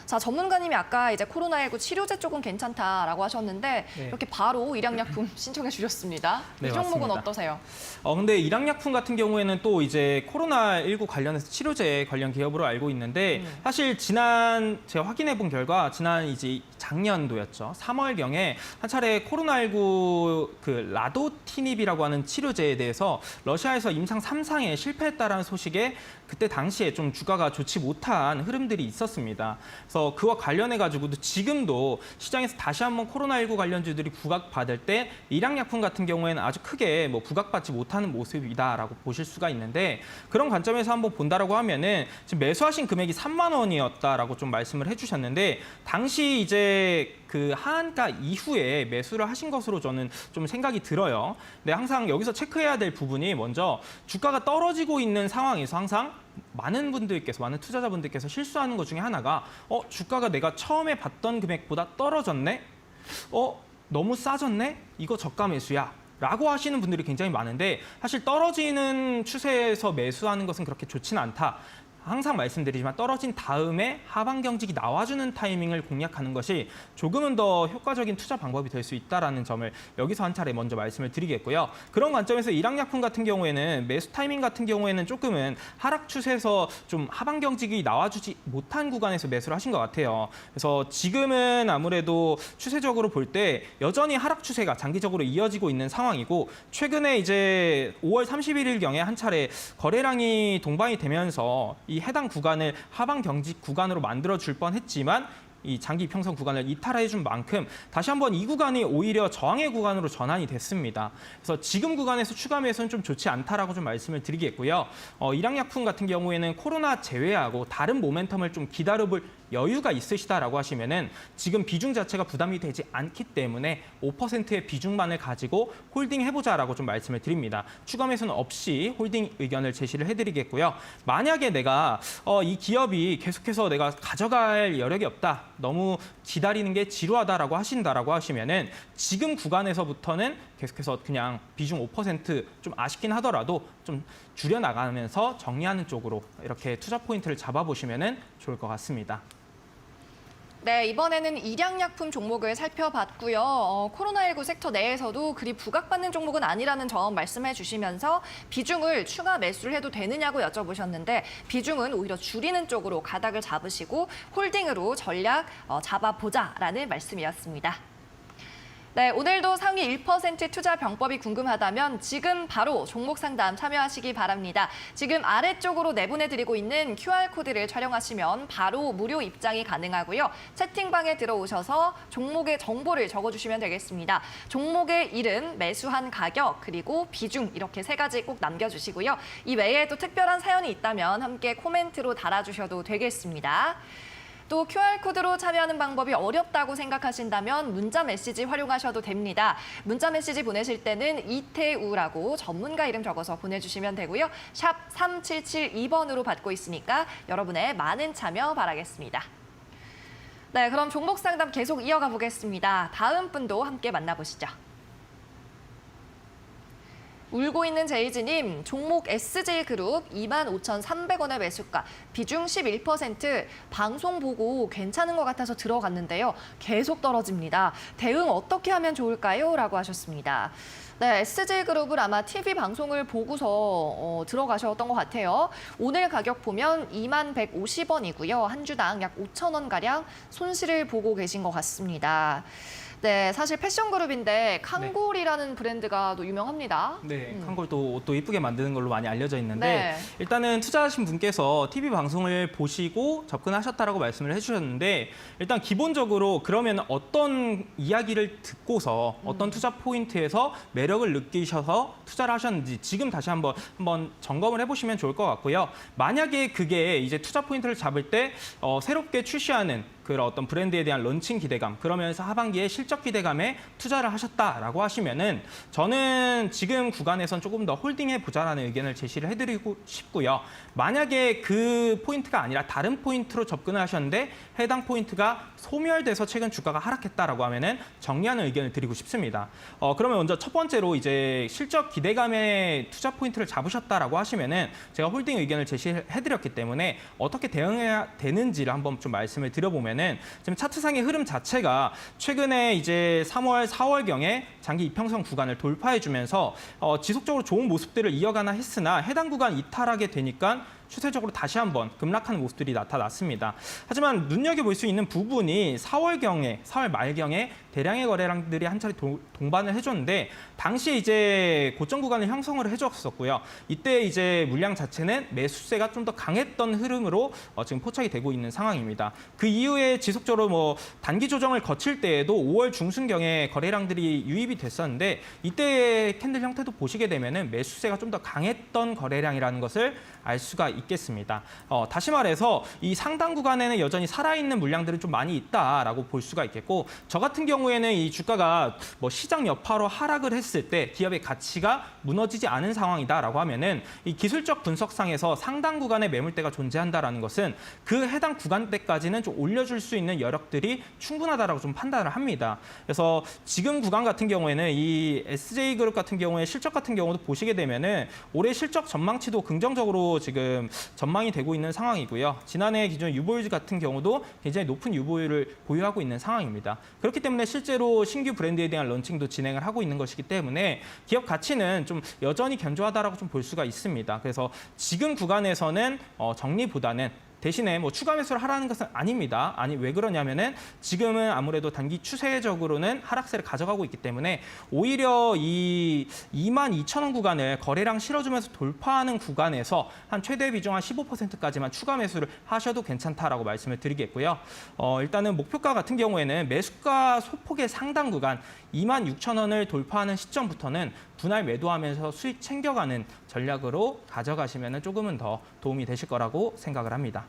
자, 전문가님이 아까 이제 코로나19 치료제 쪽은 괜찮다라고 하셨는데 네. 이렇게 바로 일양약품 신청해 주셨습니다. 네, 이 종목은 맞습니다. 어떠세요? 근데 일양약품 같은 경우에는 또 이제 코로나19 관련해서 치료제 관련 기업으로 알고 있는데 사실 제가 확인해 본 결과 지난 이제 작년도였죠. 3월경에 한 차례 코로나19 그 라도티닙이라고 하는 치료제에 대해서 러시아에서 임상 3상에 실패했다라는 소식에 그때 당시에 좀 주가가 좋지 못한 흐름들이 있었습니다. 그래서 그와 관련해 가지고도 지금도 시장에서 다시 한번 코로나19 관련주들이 부각받을 때 일양약품 같은 경우에는 아주 크게 부각받지 못하는 모습이다라고 보실 수가 있는데 그런 관점에서 한번 본다라고 하면은 지금 매수하신 금액이 3만 원이었다라고 좀 말씀을 해주셨는데 당시 이제 그 하한가 이후에 매수를 하신 것으로 저는 좀 생각이 들어요. 근데 항상 여기서 체크해야 될 부분이 먼저 주가가 떨어지고 있는 상황에서 항상 많은 투자자분들께서 실수하는 것 중에 하나가 주가가 내가 처음에 봤던 금액보다 떨어졌네? 너무 싸졌네? 이거 저가 매수야. 라고 하시는 분들이 굉장히 많은데 사실 떨어지는 추세에서 매수하는 것은 그렇게 좋지는 않다. 항상 말씀드리지만 떨어진 다음에 하방 경직이 나와주는 타이밍을 공략하는 것이 조금은 더 효과적인 투자 방법이 될 수 있다는 점을 여기서 한 차례 먼저 말씀을 드리겠고요. 그런 관점에서 일양약품 같은 경우에는 매수 타이밍 같은 경우에는 조금은 하락 추세에서 좀 하방 경직이 나와주지 못한 구간에서 매수를 하신 것 같아요. 그래서 지금은 아무래도 추세적으로 볼 때 여전히 하락 추세가 장기적으로 이어지고 있는 상황이고 최근에 이제 5월 31일경에 한 차례 거래량이 동반이 되면서 이 해당 구간을 하방 경직 구간으로 만들어 줄 뻔했지만 이 장기 평선 구간을 이탈해 준 만큼 다시 한번 이 구간이 오히려 저항의 구간으로 전환이 됐습니다. 그래서 지금 구간에서 추가 매수는 좀 좋지 않다라고 좀 말씀을 드리겠고요. 일양약품 같은 경우에는 코로나 제외하고 다른 모멘텀을 좀 기다려볼 여유가 있으시다라고 하시면은 지금 비중 자체가 부담이 되지 않기 때문에 5%의 비중만을 가지고 홀딩 해보자라고 좀 말씀을 드립니다. 추가 매수는 없이 홀딩 의견을 제시를 해드리겠고요. 만약에 내가 이 기업이 계속해서 내가 가져갈 여력이 없다, 너무 기다리는 게 지루하다라고 하신다라고 하시면은 지금 구간에서부터는 계속해서 그냥 비중 5%좀 아쉽긴 하더라도 좀 줄여 나가면서 정리하는 쪽으로 이렇게 투자 포인트를 잡아보시면은 좋을 것 같습니다. 네, 이번에는 일양약품 종목을 살펴봤고요. 코로나19 섹터 내에서도 그리 부각받는 종목은 아니라는 점 말씀해 주시면서 비중을 추가 매수를 해도 되느냐고 여쭤보셨는데 비중은 오히려 줄이는 쪽으로 가닥을 잡으시고 홀딩으로 전략 잡아보자라는 말씀이었습니다. 네, 오늘도 상위 1% 투자 병법이 궁금하다면 지금 바로 종목 상담 참여하시기 바랍니다. 지금 아래쪽으로 내보내드리고 있는 QR코드를 촬영하시면 바로 무료 입장이 가능하고요. 채팅방에 들어오셔서 종목의 정보를 적어주시면 되겠습니다. 종목의 이름, 매수한 가격, 그리고 비중 이렇게 3가지 꼭 남겨주시고요. 이 외에도 특별한 사연이 있다면 함께 코멘트로 달아주셔도 되겠습니다. 또 QR코드로 참여하는 방법이 어렵다고 생각하신다면 문자 메시지 활용하셔도 됩니다. 문자 메시지 보내실 때는 이태우라고 전문가 이름 적어서 보내주시면 되고요. 샵 3772번으로 받고 있으니까 여러분의 많은 참여 바라겠습니다. 네, 그럼 종목 상담 계속 이어가 보겠습니다. 다음 분도 함께 만나보시죠. 울고 있는 제이지님, 종목 SJ그룹 25,300원의 매수가, 비중 11%, 방송 보고 괜찮은 것 같아서 들어갔는데요. 계속 떨어집니다. 대응 어떻게 하면 좋을까요? 라고 하셨습니다. 네, SJ그룹을 아마 TV 방송을 보고서 들어가셨던 것 같아요. 오늘 가격 보면 21,150원이고요. 한 주당 약 5,000원가량 손실을 보고 계신 것 같습니다. 네, 사실 패션 그룹인데 칸골이라는 브랜드가 또 유명합니다. 네, 칸골도 옷도 이쁘게 만드는 걸로 많이 알려져 있는데 네. 일단은 투자하신 분께서 TV 방송을 보시고 접근하셨다라고 말씀을 해주셨는데 일단 기본적으로 그러면 어떤 이야기를 듣고서 어떤 투자 포인트에서 매력을 느끼셔서 투자를 하셨는지 지금 다시 한번 점검을 해보시면 좋을 것 같고요. 만약에 그게 이제 투자 포인트를 잡을 때 새롭게 출시하는 그런 어떤 브랜드에 대한 런칭 기대감, 그러면서 하반기에 실적 기대감에 투자를 하셨다라고 하시면은 저는 지금 구간에선 조금 더 홀딩해 보자라는 의견을 제시를 해드리고 싶고요. 만약에 그 포인트가 아니라 다른 포인트로 접근을 하셨는데 해당 포인트가 소멸돼서 최근 주가가 하락했다라고 하면은 정리하는 의견을 드리고 싶습니다. 그러면 먼저 첫 번째로 이제 실적 기대감에 투자 포인트를 잡으셨다라고 하시면은 제가 홀딩 의견을 제시해드렸기 때문에 어떻게 대응해야 되는지를 한번 좀 말씀을 드려보면은 지금 차트상의 흐름 자체가 최근에 이제 3월, 4월경에 장기 이평선 구간을 돌파해주면서 지속적으로 좋은 모습들을 이어가나 했으나 해당 구간 이탈하게 되니까 추세적으로 다시 한번 급락하는 모습들이 나타났습니다. 하지만 눈여겨볼 수 있는 부분이 4월 말경에 대량의 거래량들이 한 차례 동반을 해줬는데 당시에 이제 고점 구간을 형성을 해줬었고요. 이때 이제 물량 자체는 매수세가 좀 더 강했던 흐름으로 지금 포착이 되고 있는 상황입니다. 그 이후에 지속적으로 단기 조정을 거칠 때에도 5월 중순경에 거래량들이 유입이 됐었는데 이때의 캔들 형태도 보시게 되면은 매수세가 좀 더 강했던 거래량이라는 것을 알 수가 있겠습니다. 다시 말해서 이 상단 구간에는 여전히 살아있는 물량들은 좀 많이 있다라고 볼 수가 있겠고, 저 같은 경우에는 이 주가가 뭐 시장 여파로 하락을 했을 때 기업의 가치가 무너지지 않은 상황이다라고 하면은 이 기술적 분석상에서 상단 구간에 매물대가 존재한다라는 것은 그 해당 구간대까지는 좀 올려줄 수 있는 여력들이 충분하다라고 좀 판단을 합니다. 그래서 지금 구간 같은 경우에는 이 SJ그룹 같은 경우에 실적 같은 경우도 보시게 되면은 올해 실적 전망치도 긍정적으로 지금 전망이 되고 있는 상황이고요. 지난해 기준 유보율 같은 경우도 굉장히 높은 유보율을 보유하고 있는 상황입니다. 그렇기 때문에 실제로 신규 브랜드에 대한 런칭도 진행을 하고 있는 것이기 때문에 기업 가치는 좀 여전히 견조하다라고 좀 볼 수가 있습니다. 그래서 지금 구간에서는 정리보다는 대신에 뭐 추가 매수를 하라는 것은 아닙니다. 아니 왜 그러냐면은 지금은 아무래도 단기 추세적으로는 하락세를 가져가고 있기 때문에 오히려 이 22,000원 구간을 거래량 실어주면서 돌파하는 구간에서 한 최대 비중 한 15%까지만 추가 매수를 하셔도 괜찮다라고 말씀을 드리겠고요. 일단은 목표가 같은 경우에는 매수가 소폭의 상당 구간 26,000원을 돌파하는 시점부터는 분할 매도하면서 수익 챙겨가는 전략으로 가져가시면 조금은 더 도움이 되실 거라고 생각을 합니다.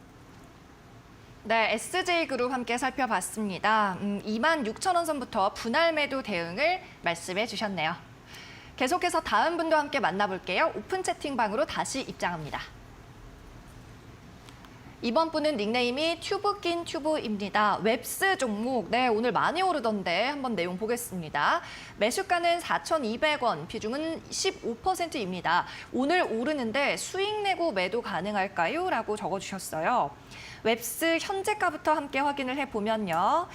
네, SJ그룹 함께 살펴봤습니다. 26,000원 선부터 분할 매도 대응을 말씀해 주셨네요. 계속해서 다음 분도 함께 만나볼게요. 오픈 채팅방으로 다시 입장합니다. 이번 분은 닉네임이 튜브낀 튜브입니다. 웹스 종목, 네, 오늘 많이 오르던데 한번 내용 보겠습니다. 매수가는 4,200원, 비중은 15%입니다. 오늘 오르는데 수익 내고 매도 가능할까요? 라고 적어주셨어요. 웹스 현재가부터 함께 확인을 해보면요.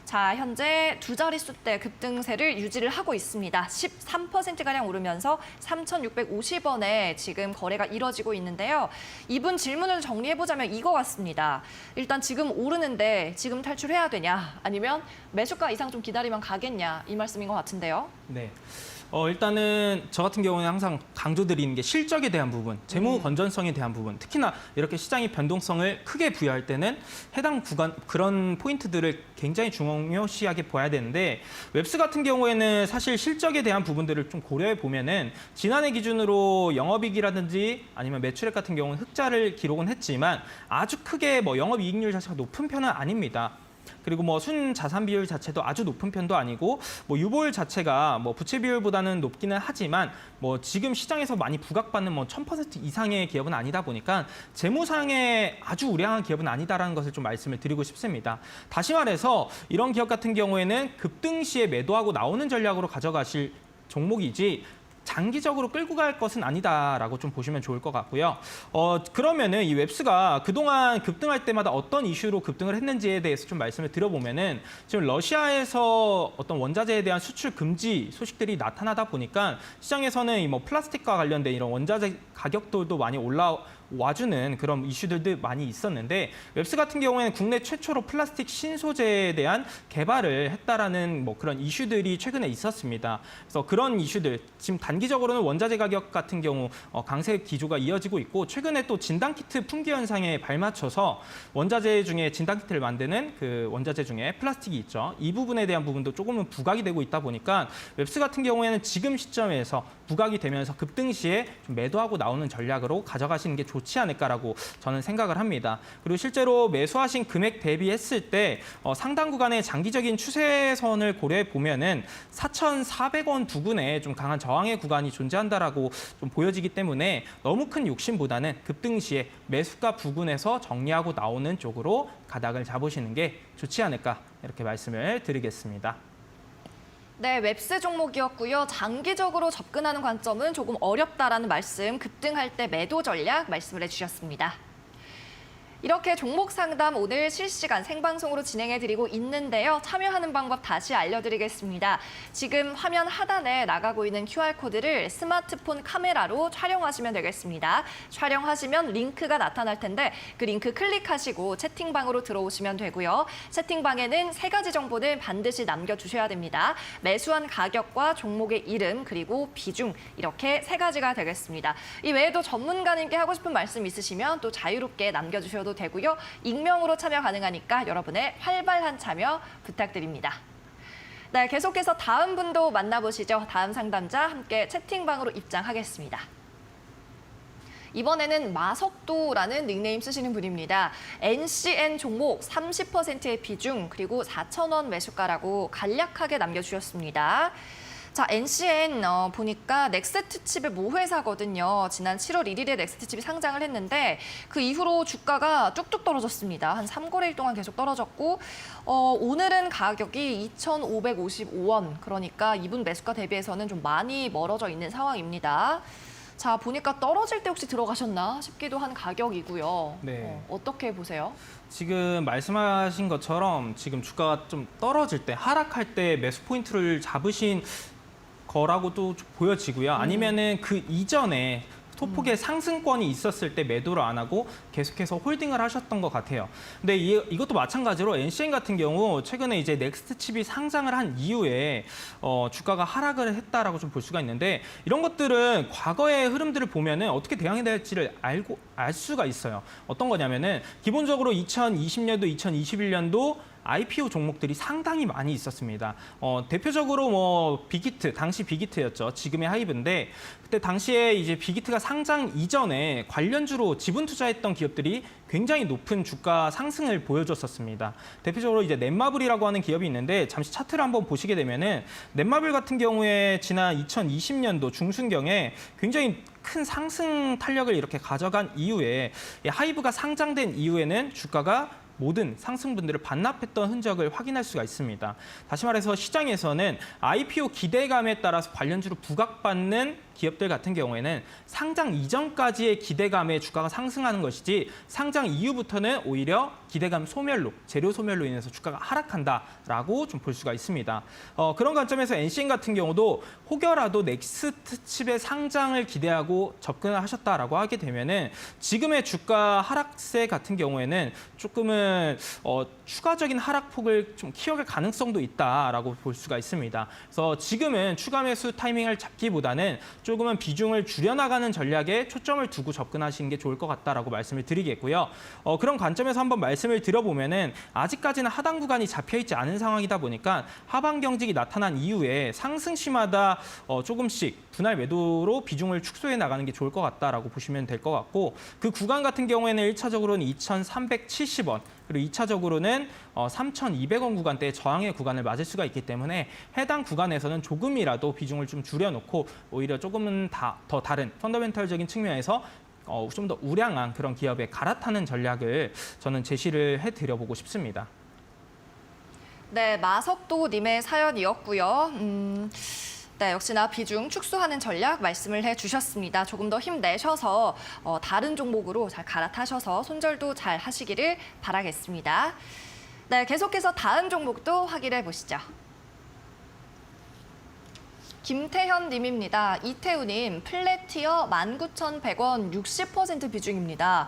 자, 현재 두 자릿수대 급등세를 유지를 하고 있습니다. 13%가량 오르면서 3,650원에 지금 거래가 이뤄지고 있는데요. 이분 질문을 정리해보자면 이거 같습니다. 일단 지금 오르는데 지금 탈출해야 되냐? 아니면 매수가 이상 좀 기다리면 가겠냐? 이 말씀인 것 같은데요. 네. 일단은 저 같은 경우는 항상 강조드리는 게 실적에 대한 부분, 재무 건전성에 대한 부분, 특히나 이렇게 시장이 변동성을 크게 부여할 때는 해당 구간 그런 포인트들을 굉장히 중요시하게 봐야 되는데, 웹스 같은 경우에는 사실 실적에 대한 부분들을 좀 고려해 보면은 지난해 기준으로 영업이익이라든지 아니면 매출액 같은 경우는 흑자를 기록은 했지만 아주 크게 뭐 영업이익률 자체가 높은 편은 아닙니다. 그리고 뭐 순자산 비율 자체도 아주 높은 편도 아니고, 뭐 유보율 자체가 뭐 부채 비율보다는 높기는 하지만 뭐 지금 시장에서 많이 부각받는 뭐 1000% 이상의 기업은 아니다 보니까 재무상에 아주 우량한 기업은 아니다라는 것을 좀 말씀을 드리고 싶습니다. 다시 말해서 이런 기업 같은 경우에는 급등 시에 매도하고 나오는 전략으로 가져가실 종목이지 장기적으로 끌고 갈 것은 아니다라고 좀 보시면 좋을 것 같고요. 그러면은 이 웹스가 그동안 급등할 때마다 어떤 이슈로 급등을 했는지에 대해서 좀 말씀을 드려보면은 지금 러시아에서 어떤 원자재에 대한 수출 금지 소식들이 나타나다 보니까 시장에서는 이 뭐 플라스틱과 관련된 이런 원자재 가격들도 많이 와주는 그런 이슈들도 많이 있었는데, 웹스 같은 경우에는 국내 최초로 플라스틱 신소재에 대한 개발을 했다라는 뭐 그런 이슈들이 최근에 있었습니다. 그래서 그런 이슈들, 지금 단기적으로는 원자재 가격 같은 경우 강세 기조가 이어지고 있고, 최근에 또 진단키트 품귀 현상에 발맞춰서 원자재 중에 진단키트를 만드는 그 원자재 중에 플라스틱이 있죠. 이 부분에 대한 부분도 조금은 부각이 되고 있다 보니까 웹스 같은 경우에는 지금 시점에서 부각이 되면서 급등 시에 좀 매도하고 나오는 전략으로 가져가시는 게 좋지 않을까라고 저는 생각을 합니다. 그리고 실제로 매수하신 금액 대비했을 때 상당 구간의 장기적인 추세선을 고려해 보면은 4,400원 부근에 좀 강한 저항의 구간이 존재한다라고 좀 보여지기 때문에 너무 큰 욕심보다는 급등 시에 매수가 부근에서 정리하고 나오는 쪽으로 가닥을 잡으시는 게 좋지 않을까, 이렇게 말씀을 드리겠습니다. 네, 웹스 종목이었고요. 장기적으로 접근하는 관점은 조금 어렵다라는 말씀, 급등할 때 매도 전략 말씀을 해주셨습니다. 이렇게 종목 상담 오늘 실시간 생방송으로 진행해드리고 있는데요. 참여하는 방법 다시 알려드리겠습니다. 지금 화면 하단에 나가고 있는 QR코드를 스마트폰 카메라로 촬영하시면 되겠습니다. 촬영하시면 링크가 나타날 텐데 그 링크 클릭하시고 채팅방으로 들어오시면 되고요. 채팅방에는 3가지 정보는 반드시 남겨주셔야 됩니다. 매수한 가격과 종목의 이름, 그리고 비중, 이렇게 3가지가 되겠습니다. 이 외에도 전문가님께 하고 싶은 말씀 있으시면 또 자유롭게 남겨주셔도 되고요. 익명으로 참여 가능하니까 여러분의 활발한 참여 부탁드립니다. 네, 계속해서 다음 분도 만나보시죠. 다음 상담자 함께 채팅방으로 입장하겠습니다. 이번에는 마석도라는 닉네임 쓰시는 분입니다. NCN 종목 30%의 비중 그리고 4,000원 매수가라고 간략하게 남겨주셨습니다. 자, NCN 보니까 넥스트 칩의 모회사거든요. 지난 7월 1일에 넥스트 칩이 상장을 했는데 그 이후로 주가가 뚝뚝 떨어졌습니다. 한 3거래일 동안 계속 떨어졌고 오늘은 가격이 2,555원. 그러니까 이분 매수가 대비해서는 좀 많이 멀어져 있는 상황입니다. 자, 보니까 떨어질 때 혹시 들어가셨나 싶기도 한 가격이고요. 네. 어떻게 보세요? 지금 말씀하신 것처럼 지금 주가가 좀 떨어질 때, 하락할 때 매수 포인트를 잡으신 거라고도 좀 보여지고요. 아니면은 그 이전에 소폭의 상승권이 있었을 때 매도를 안 하고 계속해서 홀딩을 하셨던 것 같아요. 근데 이것도 마찬가지로 NCN 같은 경우 최근에 이제 넥스트 칩이 상장을 한 이후에 주가가 하락을 했다라고 좀 볼 수가 있는데 이런 것들은 과거의 흐름들을 보면은 어떻게 대응해야 될지를 알 수가 있어요. 어떤 거냐면은 기본적으로 2020년도, 2021년도 IPO 종목들이 상당히 많이 있었습니다. 대표적으로 뭐 빅히트, 당시 빅히트였죠. 지금의 하이브인데 그때 당시에 이제 빅히트가 상장 이전에 관련주로 지분 투자했던 기업들이 굉장히 높은 주가 상승을 보여줬었습니다. 대표적으로 이제 넷마블이라고 하는 기업이 있는데 잠시 차트를 한번 보시게 되면은 넷마블 같은 경우에 지난 2020년도 중순경에 굉장히 큰 상승 탄력을 이렇게 가져간 이후에 하이브가 상장된 이후에는 주가가 모든 상승분들을 반납했던 흔적을 확인할 수가 있습니다. 다시 말해서 시장에서는 IPO 기대감에 따라서 관련주로 부각받는 기업들 같은 경우에는 상장 이전까지의 기대감에 주가가 상승하는 것이지 상장 이후부터는 오히려 기대감 소멸로, 재료 소멸로 인해서 주가가 하락한다라고 좀 볼 수가 있습니다. 그런 관점에서 NCN 같은 경우도 혹여라도 넥스트 칩의 상장을 기대하고 접근을 하셨다라고 하게 되면은 지금의 주가 하락세 같은 경우에는 조금은 추가적인 하락폭을 좀 키워갈 가능성도 있다라고 볼 수가 있습니다. 그래서 지금은 추가 매수 타이밍을 잡기보다는 조금은 비중을 줄여나가는 전략에 초점을 두고 접근하시는 게 좋을 것 같다라고 말씀을 드리겠고요. 그런 관점에서 한번 말씀을 드려보면은 아직까지는 하단 구간이 잡혀있지 않은 상황이다 보니까 하방 경직이 나타난 이후에 상승시마다 조금씩 분할 매도로 비중을 축소해 나가는 게 좋을 것 같다라고 보시면 될 것 같고 그 구간 같은 경우에는 1차적으로는 2,370원 그리고 2차적으로는 3,200원 구간대의 저항의 구간을 맞을 수가 있기 때문에 해당 구간에서는 조금이라도 비중을 좀 줄여놓고 오히려 조금은 더 다른 펀더멘털적인 측면에서 좀 더 우량한 그런 기업에 갈아타는 전략을 저는 제시를 해드려보고 싶습니다. 네, 마석도님의 사연이었고요. 네, 역시나 비중 축소하는 전략 말씀을 해주셨습니다. 조금 더 힘내셔서 다른 종목으로 잘 갈아타셔서 손절도 잘 하시기를 바라겠습니다. 네, 계속해서 다음 종목도 확인해 보시죠. 김태현 님입니다. 이태우님, 플래티어 19,100원 60% 비중입니다.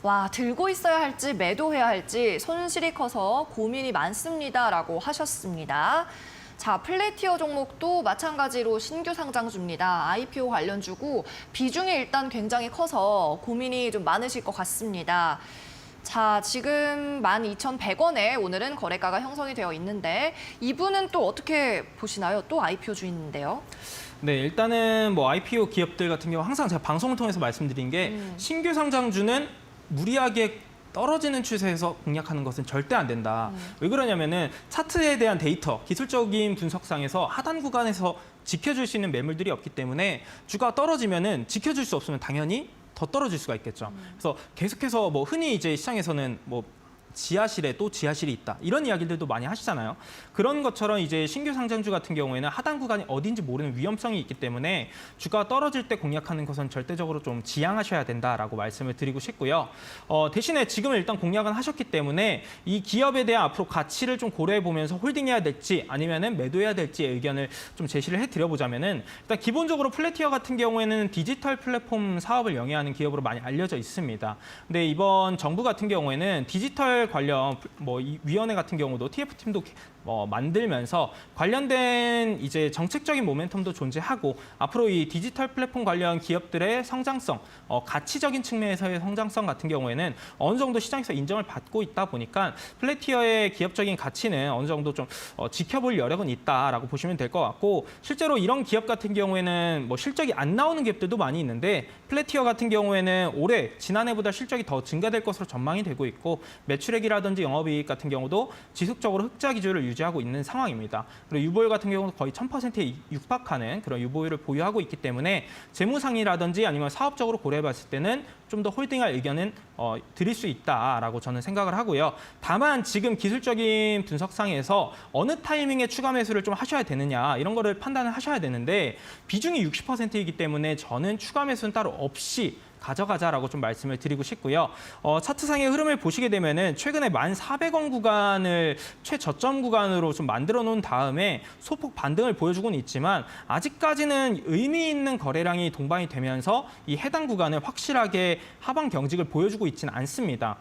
와, 들고 있어야 할지 매도해야 할지 손실이 커서 고민이 많습니다라고 하셨습니다. 자, 플래티어 종목도 마찬가지로 신규 상장주입니다. IPO 관련주고 비중이 일단 굉장히 커서 고민이 좀 많으실 것 같습니다. 자, 지금 12,100원에 오늘은 거래가가 형성이 되어 있는데 이분은 또 어떻게 보시나요? 또 IPO 주인인데요. 네, 일단은 뭐 IPO 기업들 같은 경우 항상 제가 방송을 통해서 말씀드린 게 신규 상장주는 무리하게 떨어지는 추세에서 공략하는 것은 절대 안 된다. 왜 그러냐면은 차트에 대한 데이터, 기술적인 분석상에서 하단 구간에서 지켜줄 수 있는 매물들이 없기 때문에 주가 떨어지면은 지켜줄 수 없으면 당연히 더 떨어질 수가 있겠죠. 그래서 계속해서 뭐 흔히 이제 시장에서는 뭐 지하실에 또 지하실이 있다. 이런 이야기들도 많이 하시잖아요. 그런 것처럼 이제 신규 상장주 같은 경우에는 하단 구간이 어딘지 모르는 위험성이 있기 때문에 주가가 떨어질 때 공략하는 것은 절대적으로 좀 지양하셔야 된다라고 말씀을 드리고 싶고요. 대신에 지금은 일단 공략은 하셨기 때문에 이 기업에 대한 앞으로 가치를 좀 고려해 보면서 홀딩해야 될지 아니면은 매도해야 될지의 의견을 좀 제시를 해드려 보자면은 일단 기본적으로 플래티어 같은 경우에는 디지털 플랫폼 사업을 영위하는 기업으로 많이 알려져 있습니다. 근데 이번 정부 같은 경우에는 디지털 관련 뭐 이 위원회 같은 경우도 TF팀도 만들면서 관련된 이제 정책적인 모멘텀도 존재하고 앞으로 이 디지털 플랫폼 관련 기업들의 성장성, 가치적인 측면에서의 성장성 같은 경우에는 어느 정도 시장에서 인정을 받고 있다 보니까 플래티어의 기업적인 가치는 어느 정도 좀 지켜볼 여력은 있다라고 보시면 될 것 같고 실제로 이런 기업 같은 경우에는 뭐 실적이 안 나오는 기업들도 많이 있는데 플래티어 같은 경우에는 올해 지난해보다 실적이 더 증가될 것으로 전망이 되고 있고 매출액이라든지 영업이익 같은 경우도 지속적으로 흑자 기조를 유지하고 있는 상황입니다. 그리고 유보율 같은 경우는 거의 1000%에 육박하는 그런 유보율을 보유하고 있기 때문에 재무상이라든지 아니면 사업적으로 고려해봤을 때는 좀 더 홀딩할 의견은 드릴 수 있다라고 저는 생각을 하고요. 다만 지금 기술적인 분석상에서 어느 타이밍에 추가 매수를 좀 하셔야 되느냐 이런 거를 판단을 하셔야 되는데 비중이 60%이기 때문에 저는 추가 매수는 따로 없이 가져가자라고 좀 말씀을 드리고 싶고요. 차트상의 흐름을 보시게 되면은 최근에 1,400원 구간을 최저점 구간으로 좀 만들어 놓은 다음에 소폭 반등을 보여주고는 있지만 아직까지는 의미 있는 거래량이 동반이 되면서 이 해당 구간을 확실하게 하방 경직을 보여주고 있지는 않습니다.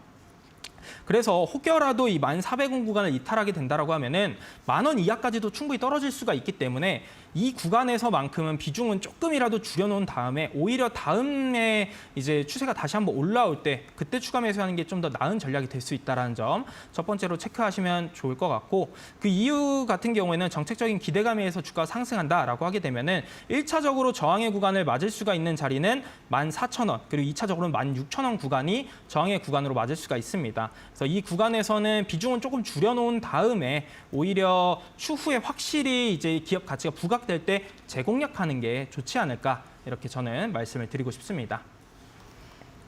그래서 혹여라도 이 1,400원 구간을 이탈하게 된다라고 하면은 10,000원 이하까지도 충분히 떨어질 수가 있기 때문에 이 구간에서만큼은 비중은 조금이라도 줄여놓은 다음에 오히려 다음에 이제 추세가 다시 한번 올라올 때 그때 추가 매수하는 게 좀 더 나은 전략이 될 수 있다는 점 첫 번째로 체크하시면 좋을 것 같고 그 이유 같은 경우에는 정책적인 기대감에 의해서 주가가 상승한다라고 하게 되면은 1차적으로 저항의 구간을 맞을 수가 있는 자리는 14,000원 그리고 2차적으로는 16,000원 구간이 저항의 구간으로 맞을 수가 있습니다. 그래서 이 구간에서는 비중은 조금 줄여놓은 다음에 오히려 추후에 확실히 이제 기업 가치가 부각될 때 재공략하는 게 좋지 않을까 이렇게 저는 말씀을 드리고 싶습니다.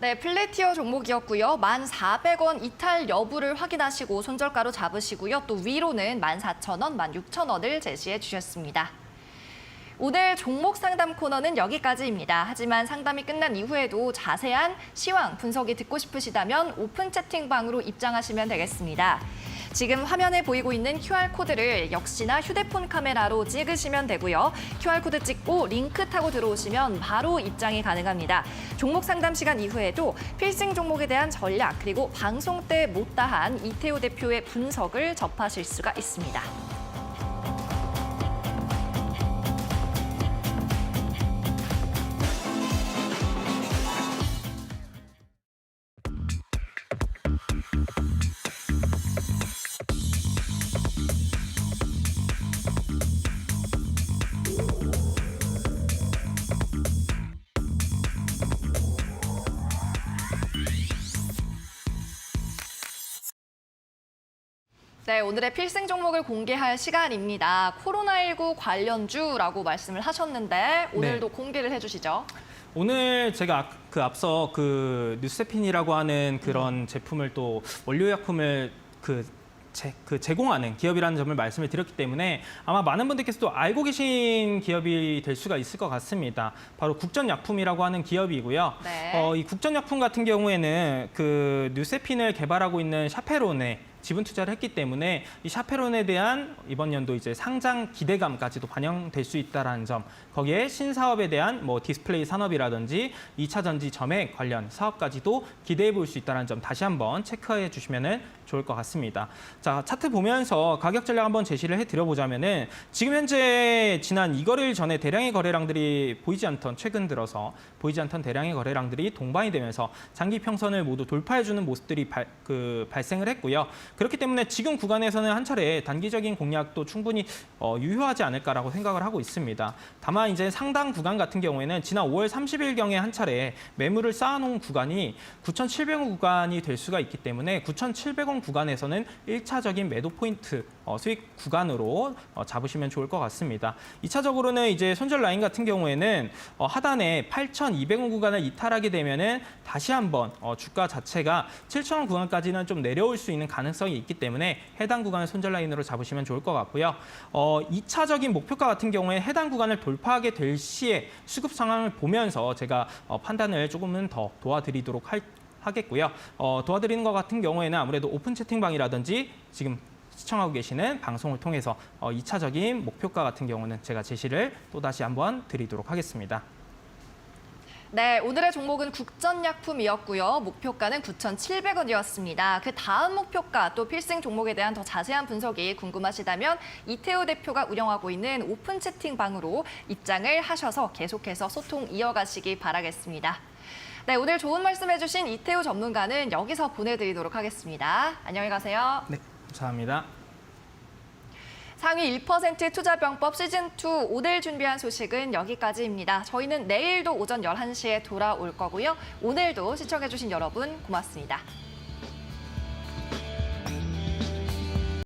네, 플래티어 종목이었고요. 1,400원 이탈 여부를 확인하시고 손절가로 잡으시고요. 또 위로는 14,000원, 16,000원을 제시해 주셨습니다. 오늘 종목 상담 코너는 여기까지입니다. 하지만 상담이 끝난 이후에도 자세한 시황 분석이 듣고 싶으시다면 오픈 채팅방으로 입장하시면 되겠습니다. 지금 화면에 보이고 있는 QR코드를 역시나 휴대폰 카메라로 찍으시면 되고요. QR코드 찍고 링크 타고 들어오시면 바로 입장이 가능합니다. 종목 상담 시간 이후에도 필승 종목에 대한 전략 그리고 방송 때 못다한 이태호 대표의 분석을 접하실 수가 있습니다. 네, 오늘의 필승 종목을 공개할 시간입니다. 코로나19 관련주라고 말씀을 하셨는데 오늘도 공개를 해주시죠. 오늘 제가 앞서 그 뉴세핀이라고 하는 그런 제품을 또 원료약품을 제공하는 기업이라는 점을 말씀을 드렸기 때문에 아마 많은 분들께서도 알고 계신 기업이 될 수가 있을 것 같습니다. 바로 국전약품이라고 하는 기업이고요. 네. 이 국전약품 같은 경우에는 그 뉴세핀을 개발하고 있는 샤페론에 지분 투자를 했기 때문에 이 샤페론에 대한 이번 연도 이제 상장 기대감까지도 반영될 수 있다라는 점, 거기에 신사업에 대한 뭐 디스플레이 산업이라든지 2차 전지 점액 관련 사업까지도 기대해 볼 수 있다는 점 다시 한번 체크해 주시면 좋을 것 같습니다. 자, 차트 보면서 가격 전략 한번 제시를 해드려보자면은 지금 현재 지난 2거래일 전에 대량의 거래량들이 최근 들어서 보이지 않던 대량의 거래량들이 동반이 되면서 장기 평선을 모두 돌파해주는 모습들이 발생을 했고요. 그렇기 때문에 지금 구간에서는 한 차례 단기적인 공략도 충분히 유효하지 않을까라고 생각을 하고 있습니다. 다만 이제 상당 구간 같은 경우에는 지난 5월 30일경에 한 차례 매물을 쌓아놓은 구간이 9,700원 구간이 될 수가 있기 때문에 9,700원 구간에서는 1차적인 매도 포인트 수익 구간으로 잡으시면 좋을 것 같습니다. 2차적으로는 이제 손절 라인 같은 경우에는 하단에 8,200원 구간을 이탈하게 되면은 다시 한번 주가 자체가 7,000원 구간까지는 좀 내려올 수 있는 가능성이 있기 때문에 해당 구간을 손절 라인으로 잡으시면 좋을 것 같고요. 2차적인 목표가 같은 경우에 해당 구간을 돌파하게 될 시에 수급 상황을 보면서 제가 판단을 조금은 더 도와드리도록 하겠고요. 도와드리는 것 같은 경우에는 아무래도 오픈 채팅방이라든지 지금 시청하고 계시는 방송을 통해서 2차적인 목표가 같은 경우는 제가 제시를 또다시 한번 드리도록 하겠습니다. 네, 오늘의 종목은 국전약품이었고요. 목표가는 9,700원이었습니다. 그 다음 목표가 또 필승 종목에 대한 더 자세한 분석이 궁금하시다면 이태우 대표가 운영하고 있는 오픈 채팅방으로 입장을 하셔서 계속해서 소통 이어가시기 바라겠습니다. 네, 오늘 좋은 말씀해주신 이태우 전문가는 여기서 보내드리도록 하겠습니다. 안녕히 가세요. 네, 감사합니다. 상위 1% 투자병법 시즌2 오늘 준비한 소식은 여기까지입니다. 저희는 내일도 오전 11시에 돌아올 거고요. 오늘도 시청해주신 여러분 고맙습니다.